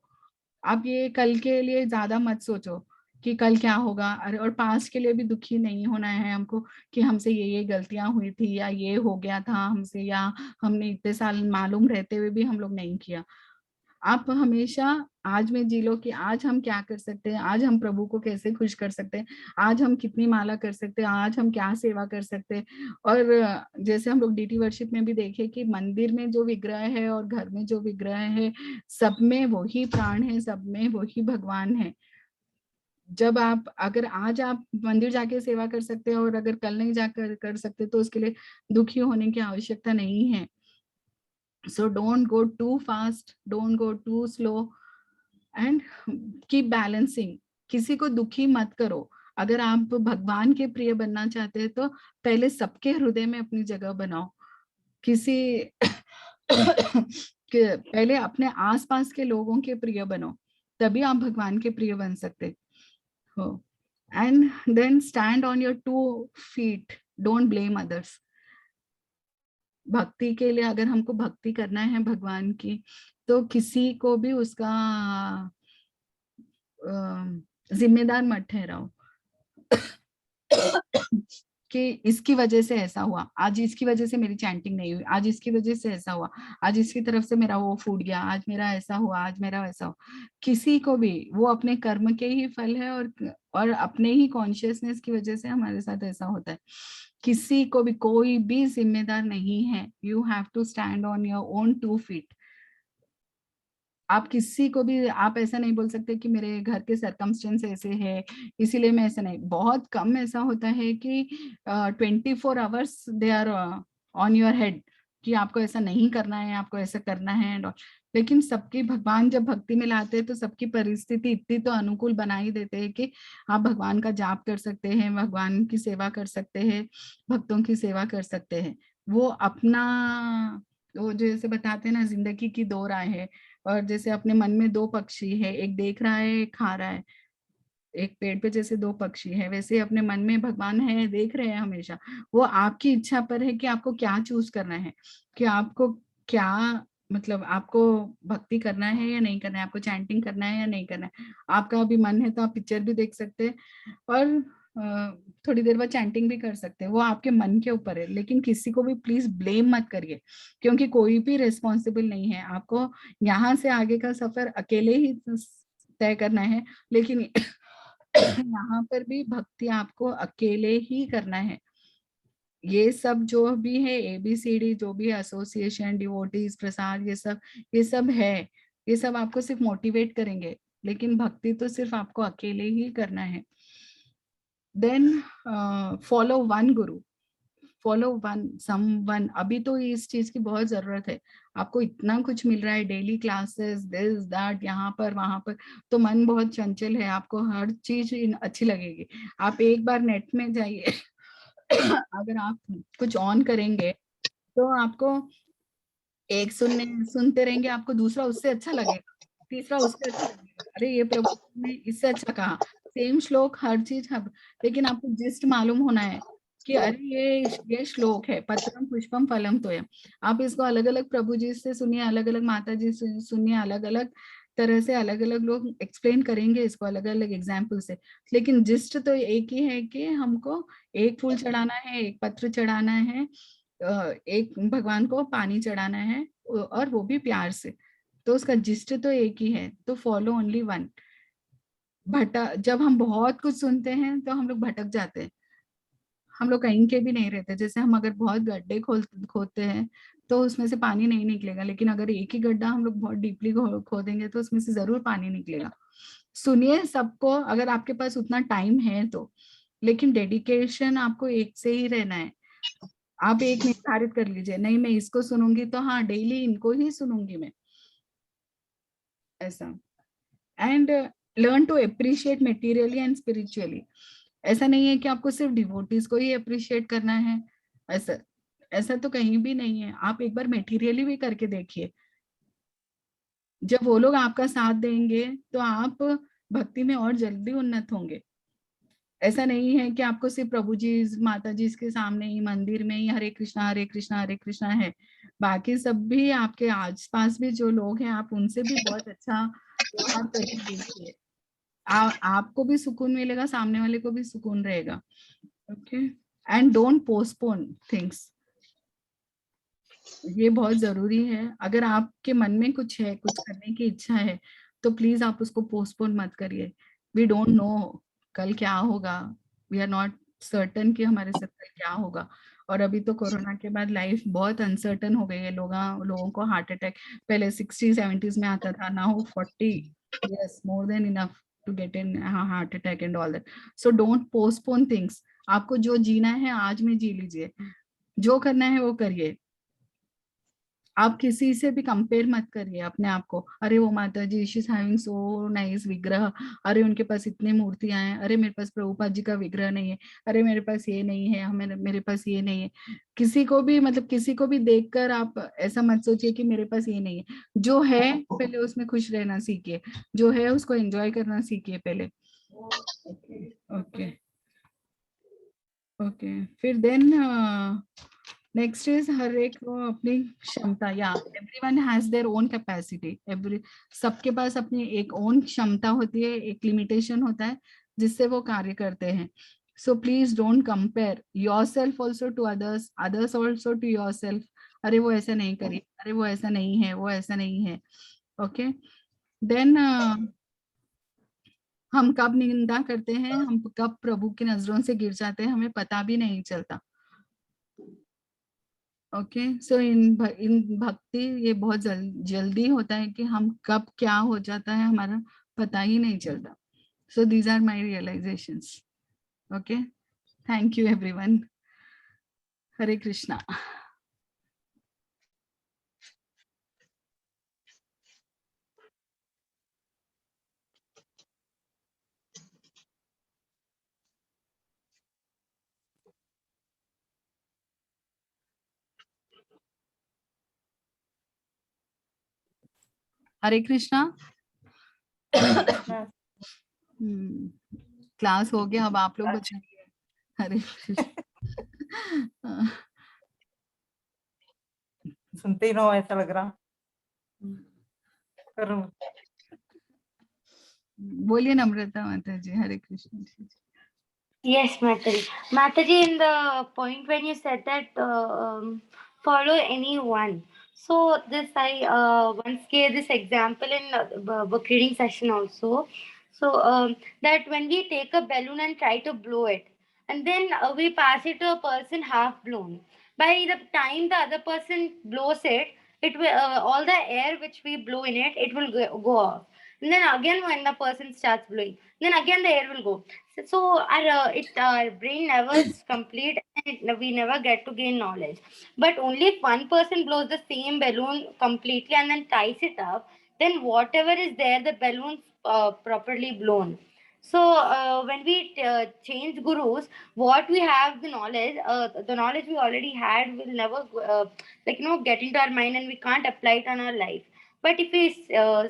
आप ये कल के लिए ज्यादा मत सोचो कि कल क्या होगा, अरे और पास्ट के लिए भी दुखी नहीं होना है हमको कि हमसे ये गलतियां हुई थी या ये हो गया था हमसे, या हमने इतने साल मालूम रहते हुए भी हम लोग नहीं किया। आप हमेशा आज में जी लो कि आज हम क्या कर सकते हैं, आज हम प्रभु को कैसे खुश कर सकते हैं, आज हम कितनी माला कर सकते हैं, आज हम क्या सेवा कर सकते हैं। और जैसे हम लोग डीटी वर्शिप में भी देखे कि मंदिर में जो विग्रह है और घर में जो विग्रह है, सब में वही प्राण है, सब में वही भगवान है। जब आप अगर आज आप मंदिर जाके सेवा कर सकते हैं और अगर कल नहीं जाकर कर सकते तो उसके लिए दुखी होने की आवश्यकता नहीं है। So don't go too fast, don't go too slow and keep balancing. किसी को दुखी मत करो। अगर आप भगवान के प्रिय बनना चाहते हैं तो पहले सबके हृदय में अपनी जगह बनाओ। किसी पहले अपने आसपास के लोगों के प्रिय बनो, तभी आप भगवान के प्रिय बन सकते हो। And then stand on your 2 feet, don't blame others. भक्ति के लिए अगर हमको भक्ति करना है भगवान की, तो किसी को भी उसका जिम्मेदार मत ठहराओ कि इसकी वजह से ऐसा हुआ, आज इसकी वजह से मेरी चैंटिंग नहीं हुई, आज इसकी वजह से ऐसा हुआ, आज इसकी तरफ से मेरा वो फूट गया, आज मेरा ऐसा हुआ, आज मेरा वैसा हुआ। किसी को भी वो अपने कर्म के ही फल है और अपने ही कॉन्शियसनेस की वजह से हमारे साथ ऐसा होता है। किसी को भी कोई भी जिम्मेदार नहीं है। You have to stand on your own 2 feet। आप किसी को भी आप ऐसा नहीं बोल सकते कि मेरे घर के सरकमस्टेंस ऐसे है इसीलिए मैं ऐसा नहीं। बहुत कम ऐसा होता है कि 24 hours they are on your head कि आपको ऐसा नहीं करना है, आपको ऐसा करना है एंड। लेकिन सबकी भगवान जब भक्ति में लाते हैं तो सबकी परिस्थिति इतनी तो अनुकूल बना ही देते हैं कि आप भगवान का जाप कर सकते हैं, भगवान की सेवा कर सकते हैं, भक्तों की सेवा कर सकते हैं। वो अपना वो जैसे बताते हैं ना, जिंदगी की 2 राह है, और जैसे अपने मन में 2 पक्षी है, एक देख रहा है एक खा रहा है। एक पेड़ पे जैसे 2 पक्षी है, वैसे अपने मन में भगवान है, देख रहे हैं हमेशा। वो आपकी इच्छा पर है कि आपको क्या चूज करना है, कि आपको क्या मतलब आपको भक्ति करना है या नहीं करना है, आपको चैंटिंग करना है या नहीं करना है। आपका अभी मन है तो आप पिक्चर भी देख सकते हैं और थोड़ी देर बाद चैंटिंग भी कर सकते हैं, वो आपके मन के ऊपर है। लेकिन किसी को भी प्लीज ब्लेम मत करिए, क्योंकि कोई भी रिस्पॉन्सिबल नहीं है। आपको यहाँ से आगे का सफर अकेले ही तय करना है, लेकिन यहाँ पर भी भक्ति आपको अकेले ही करना है। ये सब जो भी है ABCD, जो भी एसोसिएशन, डिवोटीज, प्रसाद, ये सब है, ये सब आपको सिर्फ मोटिवेट करेंगे, लेकिन भक्ति तो सिर्फ आपको अकेले ही करना है। देन फॉलो वन गुरु, फॉलो वन समवन। अभी तो इस चीज की बहुत जरूरत है। आपको इतना कुछ मिल रहा है, डेली क्लासेस, दिस दैट, यहाँ पर वहां पर, तो मन बहुत चंचल है, आपको हर चीज अच्छी लगेगी। आप एक बार नेट में जाइए अगर आप कुछ ऑन करेंगे तो आपको एक सुनते रहेंगे, आपको दूसरा उससे अच्छा लगेगा, तीसरा उससे अच्छा लगेगा, अरे ये प्रभु ने इससे अच्छा कहा, सेम श्लोक हर चीज हर। लेकिन आपको जिस्ट मालूम होना है कि अरे ये श्लोक है, पत्रम पुष्पम फलम तोयम। आप इसको अलग अलग प्रभु जी से सुनिए, अलग अलग माता जी से सुनिए, अलग अलग तरह से अलग अलग लोग एक्सप्लेन करेंगे इसको अलग अलग एग्जाम्पल से। लेकिन जिस्ट तो एक ही है कि हमको एक फूल चढ़ाना है, एक पत्र चढ़ाना है, एक भगवान को पानी चढ़ाना है, और वो भी प्यार से। तो उसका जिस्ट तो एक ही है, तो फॉलो ओनली वन। जब हम बहुत कुछ सुनते हैं तो हम लोग भटक जाते हैं, हम लोग कहीं के भी नहीं रहते। जैसे हम अगर बहुत गड्ढे खोदते हैं तो उसमें से पानी नहीं निकलेगा, लेकिन अगर एक ही गड्ढा हम लोग बहुत डीपली खोदेंगे तो उसमें से जरूर पानी निकलेगा। सुनिए सबको, अगर आपके पास उतना टाइम है तो, लेकिन डेडिकेशन आपको एक से ही रहना है। आप एक निर्धारित कर लीजिए, नहीं मैं इसको सुनूंगी तो हाँ डेली इनको ही सुनूंगी मैं, ऐसा। And learn to appreciate materially and spiritually. ऐसा नहीं है कि आपको सिर्फ डिवोटीज को ही अप्रिशिएट करना है, ऐसा ऐसा तो कहीं भी नहीं है। आप एक बार मेटीरियली भी करके देखिए, जब वो लोग आपका साथ देंगे तो आप भक्ति में और जल्दी उन्नत होंगे। ऐसा नहीं है कि आपको सिर्फ प्रभु जी माता जी के सामने ही मंदिर में ही हरे कृष्णा हरे कृष्णा हरे कृष्णा है, बाकी सब भी आपके आस पास भी जो लोग हैं आप उनसे भी बहुत अच्छा व्यवहार करके देखिए। आपको भी सुकून मिलेगा, सामने वाले को भी सुकून रहेगा। Okay, and don't postpone things, ये बहुत जरूरी है। अगर आपके मन में कुछ है, कुछ करने की इच्छा है, तो प्लीज आप उसको पोस्टपोन मत करिए। वी डोंट नो कल क्या होगा, वी आर नॉट सर्टन कि हमारे साथ कल क्या होगा। और अभी तो कोरोना के बाद लाइफ बहुत अनसर्टन हो गई है। लोगों को हार्ट अटैक पहले 60-70s में आता था, now 40, yes more than enough to get in heart attack and all that. So don't postpone things. आपको जो जीना है आज में जी लीजिए, जो करना है वो करिए। आप किसी से भी कंपेयर मत करिए अपने आप को, अरे वो माता जी she is having so nice विग्रह, अरे उनके पास इतनी मूर्तियां हैं, अरे मेरे पास प्रभुपाद जी का विग्रह नहीं है, अरे मेरे पास ये नहीं है, मेरे पास ये नहीं है। किसी को भी मतलब किसी को भी देखकर आप ऐसा मत सोचिए कि मेरे पास ये नहीं है। जो है पहले उसमें खुश रहना सीखिए, जो है उसको एंजॉय करना सीखिए पहले। ओके ओके, फिर देन नेक्स्ट इज हर एक को अपनी क्षमता, या everyone has their own capacity. Every सबके पास अपनी एक ओन क्षमता होती है, एक लिमिटेशन होता है जिससे वो कार्य करते हैं। So please don't compare yourself also to others, others also to yourself. अरे वो ऐसा नहीं करी, अरे वो ऐसा नहीं है, वो ऐसा नहीं है। ओके, देन हम कब निंदा करते हैं, हम कब प्रभु की नजरों से गिर जाते हैं, हमें पता भी नहीं चलता। ओके, सो इन भक्ति ये बहुत जल्दी होता है कि हम कब क्या हो जाता है हमारा पता ही नहीं चलता। So these are my realisations. Okay, thank you everyone. Hare Krishna. Hare Krishna. Class हो गया, अब आप लोग बताइए। हरे कृष्णा। सुनते ही रहो ऐसा लग रहा। करो। बोलिए नम्रता माता जी। हरे Krishna. Yes, Mataji. Mataji, in the point when you said that follow anyone. So this I once gave this example in book reading session also. So that when we take a balloon and try to blow it, and then we pass it to a person half blown. By the time the other person blows it, it will all the air which we blow in it, it will go off. And then again when the person starts blowing, then again the air will go. So our brain never is complete, and we never get to gain knowledge. But only if one person blows the same balloon completely and then ties it up, then whatever is there, the balloon's properly blown. So when we change gurus, what we have the knowledge we already had will never get into our mind, and we can't apply it on our life. But if we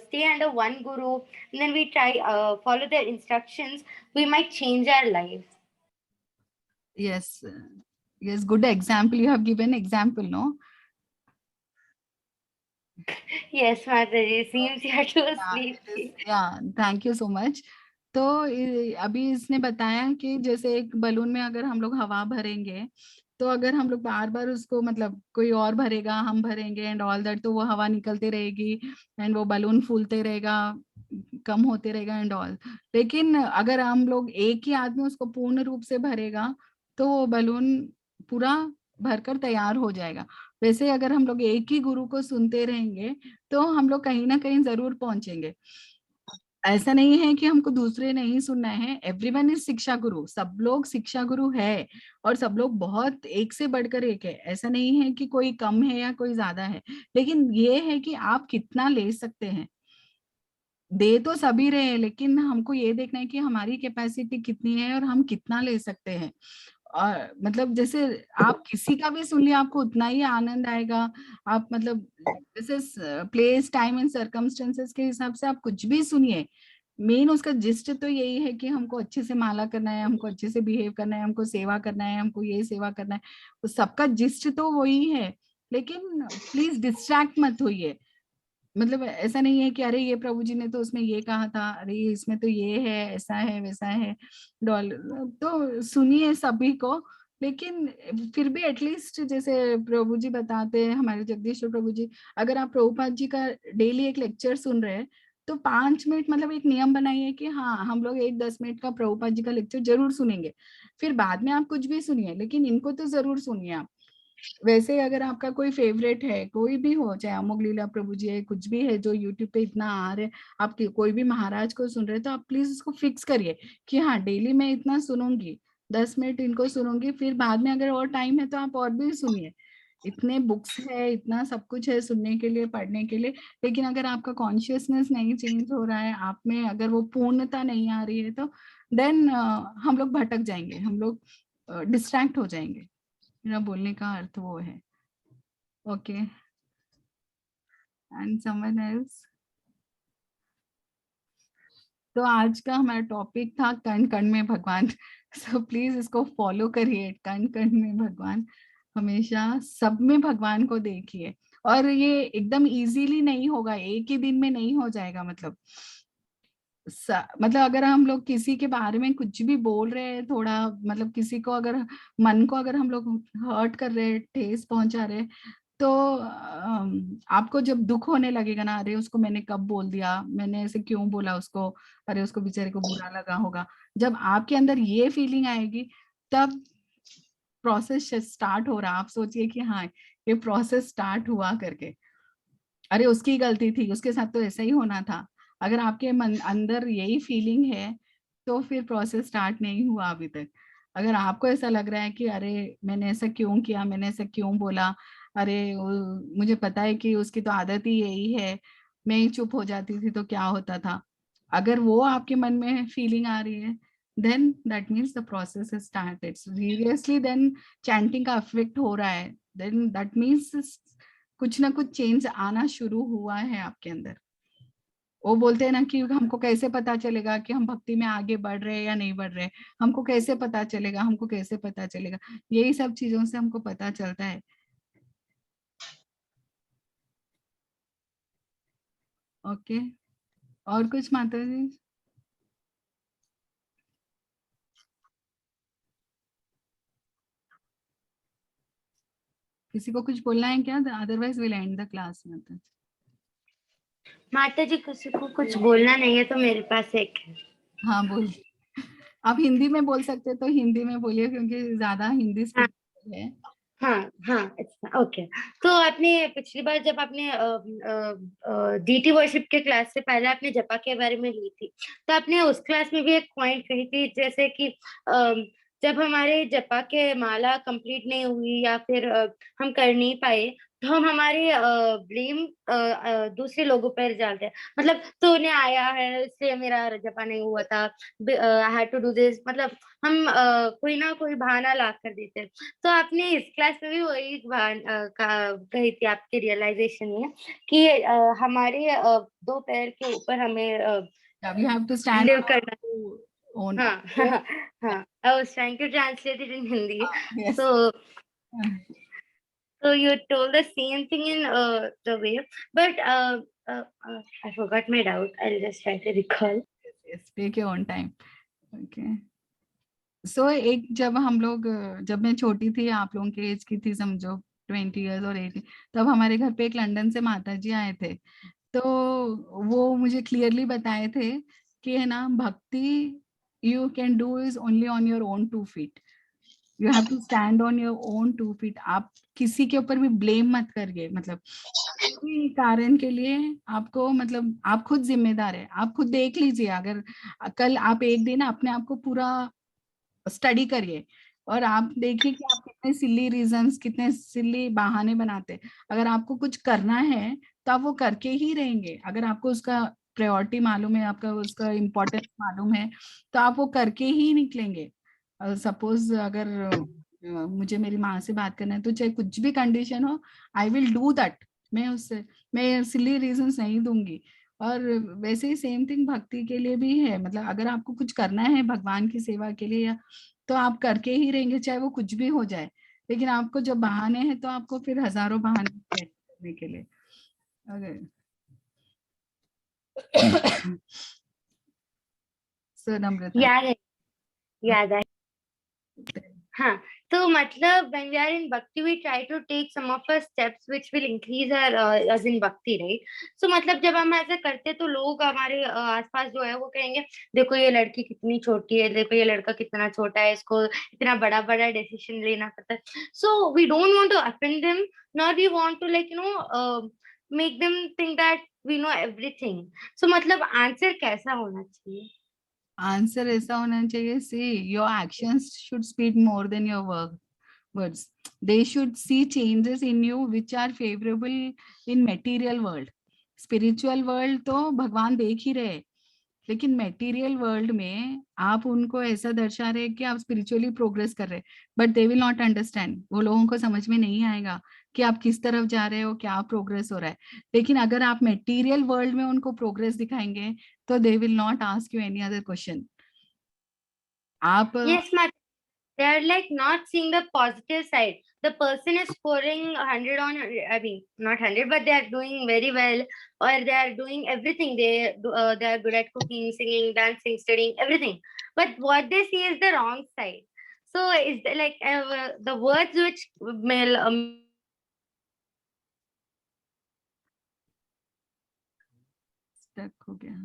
stay under one guru and then we try follow their instructions, we might change our life. Yes, yes, good example. You have given example, no? Yes, Mataji, seems you are too sleepy. Yeah, thank you so much. तो अभी इसने बताया कि जैसे एक balloon में अगर हम लोग हवा भरेंगे, तो अगर हम लोग बार बार उसको मतलब कोई और भरेगा, हम भरेंगे एंड ऑल दैट, तो वो हवा निकलते रहेगी एंड वो बलून फूलते रहेगा, कम होते रहेगा एंड ऑल। लेकिन अगर हम लोग एक ही आदमी उसको पूर्ण रूप से भरेगा तो वो बलून पूरा भरकर तैयार हो जाएगा। वैसे अगर हम लोग एक ही गुरु को सुनते रहेंगे तो हम लोग कहीं ना कहीं जरूर पहुंचेंगे। ऐसा नहीं है कि हमको दूसरे नहीं सुनना है, एवरीवन इज शिक्षा गुरु, सब लोग शिक्षा गुरु है और सब लोग बहुत एक से बढ़कर एक है। ऐसा नहीं है कि कोई कम है या कोई ज्यादा है, लेकिन ये है कि आप कितना ले सकते हैं। दे तो सभी रहे हैं, लेकिन हमको ये देखना है कि हमारी कैपेसिटी कितनी है और हम कितना ले सकते हैं। और मतलब जैसे आप किसी का भी सुन लिया आपको उतना ही आनंद आएगा। आप मतलब जैसे प्लेस टाइम एंड सर्कमस्टेंसेस के हिसाब से आप कुछ भी सुनिए, मेन उसका जिस्ट तो यही है कि हमको अच्छे से माला करना है, हमको अच्छे से बिहेव करना है, हमको सेवा करना है, हमको ये सेवा करना है, तो सबका जिस्ट तो वही है। लेकिन प्लीज डिस्ट्रैक्ट मत होइए। मतलब ऐसा नहीं है कि अरे ये प्रभु जी ने तो उसमें ये कहा था, अरे इसमें तो ये है, ऐसा है वैसा है, डॉल तो सुनिए सभी को। लेकिन फिर भी एटलीस्ट जैसे प्रभु जी बताते हैं, हमारे जगदीश्वर प्रभु जी, अगर आप प्रभुपाद जी का डेली एक लेक्चर सुन रहे हैं तो 5 मिनट मतलब एक नियम बनाइए कि हाँ हम लोग एक 10 मिनट का प्रभुपाद जी का लेक्चर जरूर सुनेंगे। फिर बाद में आप कुछ भी सुनिए, लेकिन इनको तो जरूर सुनिए आप। वैसे अगर आपका कोई फेवरेट है, कोई भी हो, चाहे अमोघ लीला प्रभु जी है, कुछ भी है जो यूट्यूब पे इतना आ रहे, आप कोई भी महाराज को सुन रहे, तो आप प्लीज उसको फिक्स करिए कि हाँ डेली मैं इतना सुनूंगी, 10 मिनट इनको सुनूंगी, फिर बाद में अगर और टाइम है तो आप और भी सुनिए। इतने बुक्स है, इतना सब कुछ है सुनने के लिए, पढ़ने के लिए। लेकिन अगर आपका कॉन्शियसनेस नहीं चेंज हो रहा है, आप में अगर वो पूर्णता नहीं आ रही है, तो देन हम लोग भटक जाएंगे, हम लोग डिस्ट्रैक्ट हो जाएंगे। मेरा बोलने का अर्थ वो है। Okay, and someone else. तो आज का हमारा टॉपिक था कण कण में भगवान। सो प्लीज इसको फॉलो करिए, कण कण में भगवान, हमेशा सब में भगवान को देखिए। और ये एकदम इजीली नहीं होगा, एक ही दिन में नहीं हो जाएगा। मतलब अगर हम लोग किसी के बारे में कुछ भी बोल रहे हैं, थोड़ा मतलब किसी को अगर मन को अगर हम लोग हर्ट कर रहे हैं, ठेस पहुंचा रहे हैं, तो आपको जब दुख होने लगेगा ना, अरे उसको मैंने कब बोल दिया, मैंने ऐसे क्यों बोला उसको, अरे उसको बेचारे को बुरा लगा होगा, जब आपके अंदर ये फीलिंग आएगी, तब प्रोसेस स्टार्ट हो रहा। आप सोचिए कि हाँ ये प्रोसेस स्टार्ट हुआ करके, अरे उसकी गलती थी, उसके साथ तो ऐसा ही होना था। अगर आपके मन अंदर यही फीलिंग है, तो फिर प्रोसेस स्टार्ट नहीं हुआ अभी तक। अगर आपको ऐसा लग रहा है कि अरे मैंने ऐसा क्यों किया, मैंने ऐसा क्यों बोला, अरे मुझे पता है कि उसकी तो आदत ही यही है, मैं ही चुप हो जाती थी तो क्या होता था, अगर वो आपके मन में फीलिंग आ रही है, then that means the process is started seriously. Then chanting का इफेक्ट हो रहा है, देन दैट मीन्स कुछ ना कुछ चेंज आना शुरू हुआ है आपके अंदर। वो बोलते हैं ना कि हमको कैसे पता चलेगा कि हम भक्ति में आगे बढ़ रहे हैं या नहीं बढ़ रहे, हमको कैसे पता चलेगा, हमको कैसे पता चलेगा, यही सब चीजों से हमको पता चलता है। ओके, और कुछ माता जी? किसी को कुछ बोलना है क्या? Otherwise will and the class. माता जी किसी को कुछ बोलना नहीं है तो मेरे पास एक है। हाँ बोल, आप हिंदी में बोल सकते तो हिंदी में बोलिए, क्योंकि ज्यादा हिंदी स्पीकर है। हाँ हाँ, अच्छा ओके। तो आपने पिछली बार जब आपने डीटी वर्शिप के क्लास से पहले आपने जपा के बारे में ली थी, तो आपने उस क्लास में भी एक पॉइंट कही थी, जैसे कि जब हमारे जपा के माला कंप्लीट नहीं हुई या फिर हम कर नहीं पाए, तो हम हमारे ब्लेम दूसरे लोगों पर डालते हैं। मतलब तो उन्हें आया है इसलिए मेरा जपा नहीं हुआ था, I had to do this, मतलब हम कोई ना कोई बहाना ला कर देते हैं। तो आपने इस क्लास में भी वही कही थी आपके रियलाइजेशन में कि हमारे दो पैर के ऊपर हमें We have to stand live करना। on हाँ हाँ हाँ, I was trying to translate it in Hindi. yes. So you told the same thing in the way, but I forgot my doubt. I'll just try to recall. Yes, take your own time. Okay. So एक जब हम लोग, जब मैं छोटी थी, आप लोगों के एज की थी समझो, 20 ईयर्स और 18, तब हमारे घर पे एक लंदन से माता जी आए थे। तो वो मुझे क्लियरली बताए थे कि है ना, भक्ति you can do is only on your own 2 feet, you have to stand on your own 2 feet। आप किसी के ऊपर भी ब्लेम मत करिए, मतलब किसी कारण के लिए आपको, मतलब आप खुद जिम्मेदार है। आप खुद देख लीजिए, अगर कल आप एक दिन अपने आप को पूरा स्टडी करिए और आप देखिए कि आप कितने सिली रीजंस, कितने सिली बहाने बनाते हैं। अगर आपको कुछ करना है तो आप वो करके ही रहेंगे। अगर आपको उसका प्रायोरिटी मालूम है, आपका उसका इम्पोर्टेंस मालूम है, तो आप वो करके ही निकलेंगे। सपोज अगर मुझे मेरी माँ से बात करना है तो चाहे कुछ भी कंडीशन हो, आई विल डू दैट। मैं सिली रीजंस नहीं दूंगी। और वैसे ही सेम थिंग भक्ति के लिए भी है, मतलब अगर आपको कुछ करना है भगवान की सेवा के लिए, या तो आप करके ही रहेंगे, चाहे वो कुछ भी हो जाए। लेकिन आपको जब बहाने हैं तो आपको फिर हजारों बहाने करने के लिए। अगर सर नम्रता, याद है। हाँ, तो मतलब when we are in bhakti we try to take some of our steps which will increase our as in bhakti, right? So मतलब जब हम ऐसा करते तो लोग हमारे आसपास जो है वो कहेंगे देखो ये लड़की कितनी छोटी है, देखो ये लड़का कितना छोटा है, इसको इतना बड़ा बड़ा डिसीजन लेना पड़ता है. So we don't want to offend them, nor we want to like make them think that we know everything. So मतलब आंसर कैसा होना चाहिए? आंसर ऐसा होना चाहिए, see your actions should speak more than your words. They should see changes in you which are favorable in material world. Spiritual world तो भगवान देख ही रहे, लेकिन मेटीरियल वर्ल्ड में आप उनको ऐसा दर्शा रहे कि आप स्पिरिचुअली प्रोग्रेस कर रहे, but they will not understand. वो लोगों को समझ में नहीं आएगा कि आप किस तरफ जा रहे हो, क्या प्रोग्रेस हो रहा है। लेकिन अगर आप मेटीरियल वर्ल्ड में उनको प्रोग्रेस दिखाएंगे तो they will not ask you any other question. आप Yes, ma'am. They are like not seeing the positive side. The person is scoring 100 on, I mean, not 100, but they are doing very well, or they are doing everything. They are good at cooking, singing, dancing, studying, everything. But what they see is the wrong side. So is the, like the words which stuck हो गया।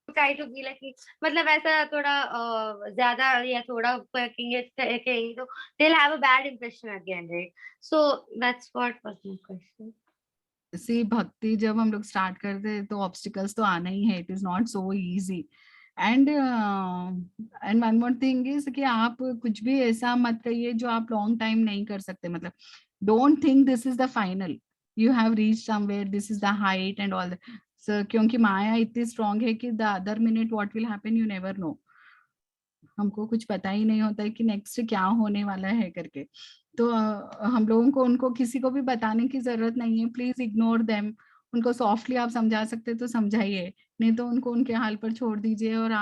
try to be like मतलब ऐसा थोड़ा ज्यादा या थोड़ा कहेंगे तो they'll have a bad impression again, right? So that's what was my question. सी भक्ति जब हम लोग स्टार्ट करते हैं तो ऑब्स्टिकल्स तो आना ही है, it is not so easy. And one more thing is कि आप कुछ भी ऐसा मत कहिए जो आप लॉन्ग टाइम नहीं कर सकते। मतलब don't think this is the final, you have reach somewhere, this is the height and all. क्योंकि माया इतनी स्ट्रांग है कि the other minute what will happen you never know. हमको कुछ पता ही नहीं होता है कि नेक्स्ट क्या होने वाला है करके। तो हम लोगों को उनको किसी को भी बताने की जरूरत नहीं है। Please ignore them. उनको सॉफ्टली आप समझा सकते तो समझाइए, नहीं तो उनको उनके हाल पर छोड़ दीजिए। और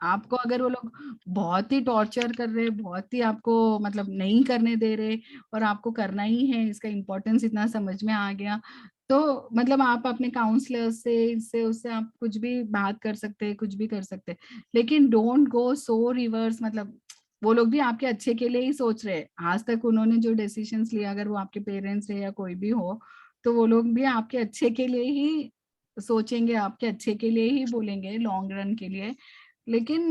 आपको अगर वो लोग बहुत ही टॉर्चर कर रहे, बहुत ही आपको मतलब नहीं करने दे रहे, और आपको करना ही है, इसका इम्पोर्टेंस इतना समझ में आ गया, तो मतलब आप अपने काउंसलर से इससे उससे आप कुछ भी बात कर सकते हैं, कुछ भी कर सकते हैं। लेकिन डोंट गो सो रिवर्स। मतलब वो लोग भी आपके अच्छे के लिए ही सोच रहे हैं। आज तक उन्होंने जो डिसीजंस लिया, अगर वो आपके पेरेंट्स है या कोई भी हो, तो वो लोग भी आपके अच्छे के लिए ही सोचेंगे, आपके अच्छे के लिए ही बोलेंगे लॉन्ग रन के लिए। लेकिन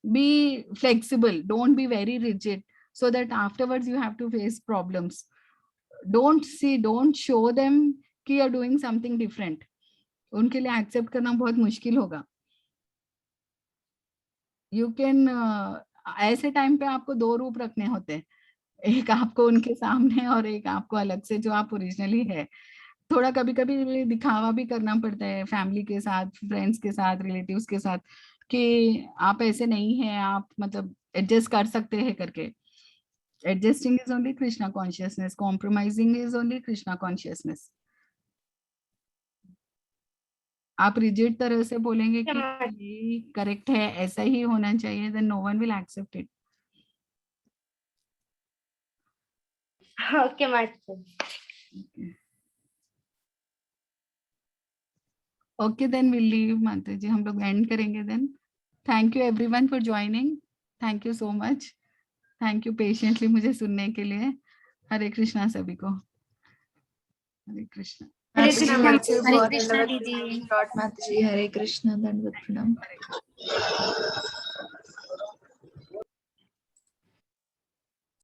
be flexible, don't be very rigid, so that afterwards you have to face problems. Don't show them कि you are doing something different. उनके लिए एक्सेप्ट करना बहुत मुश्किल होगा। यू कैन ऐसे टाइम पे आपको दो रूप रखने होते हैं, एक आपको उनके सामने और एक आपको अलग से जो आप ओरिजिनली है। थोड़ा कभी कभी दिखावा भी करना पड़ता है फैमिली के साथ, फ्रेंड्स के साथ, रिलेटिव्स के साथ, कि आप ऐसे नहीं हैं, आप मतलब एडजस्ट कर सकते हैं करके। Adjusting is only Krishna consciousness, compromising is only Krishna consciousness. आप रिजिड तरह से बोलेंगे कि ये करेक्ट है, ऐसा ही होना चाहिए, then no one will accept it. Okay, master. Okay, then we'll leave, माता जी, हम लोग एंड करेंगे then. Thank you everyone for joining. Thank you so much. Thank you patiently मुझे सुनने के लिए। हरे कृष्णा सभी को। हरे कृष्णा। हरे कृष्णा दीदी। हरे कृष्णा, दंडवत प्रणाम।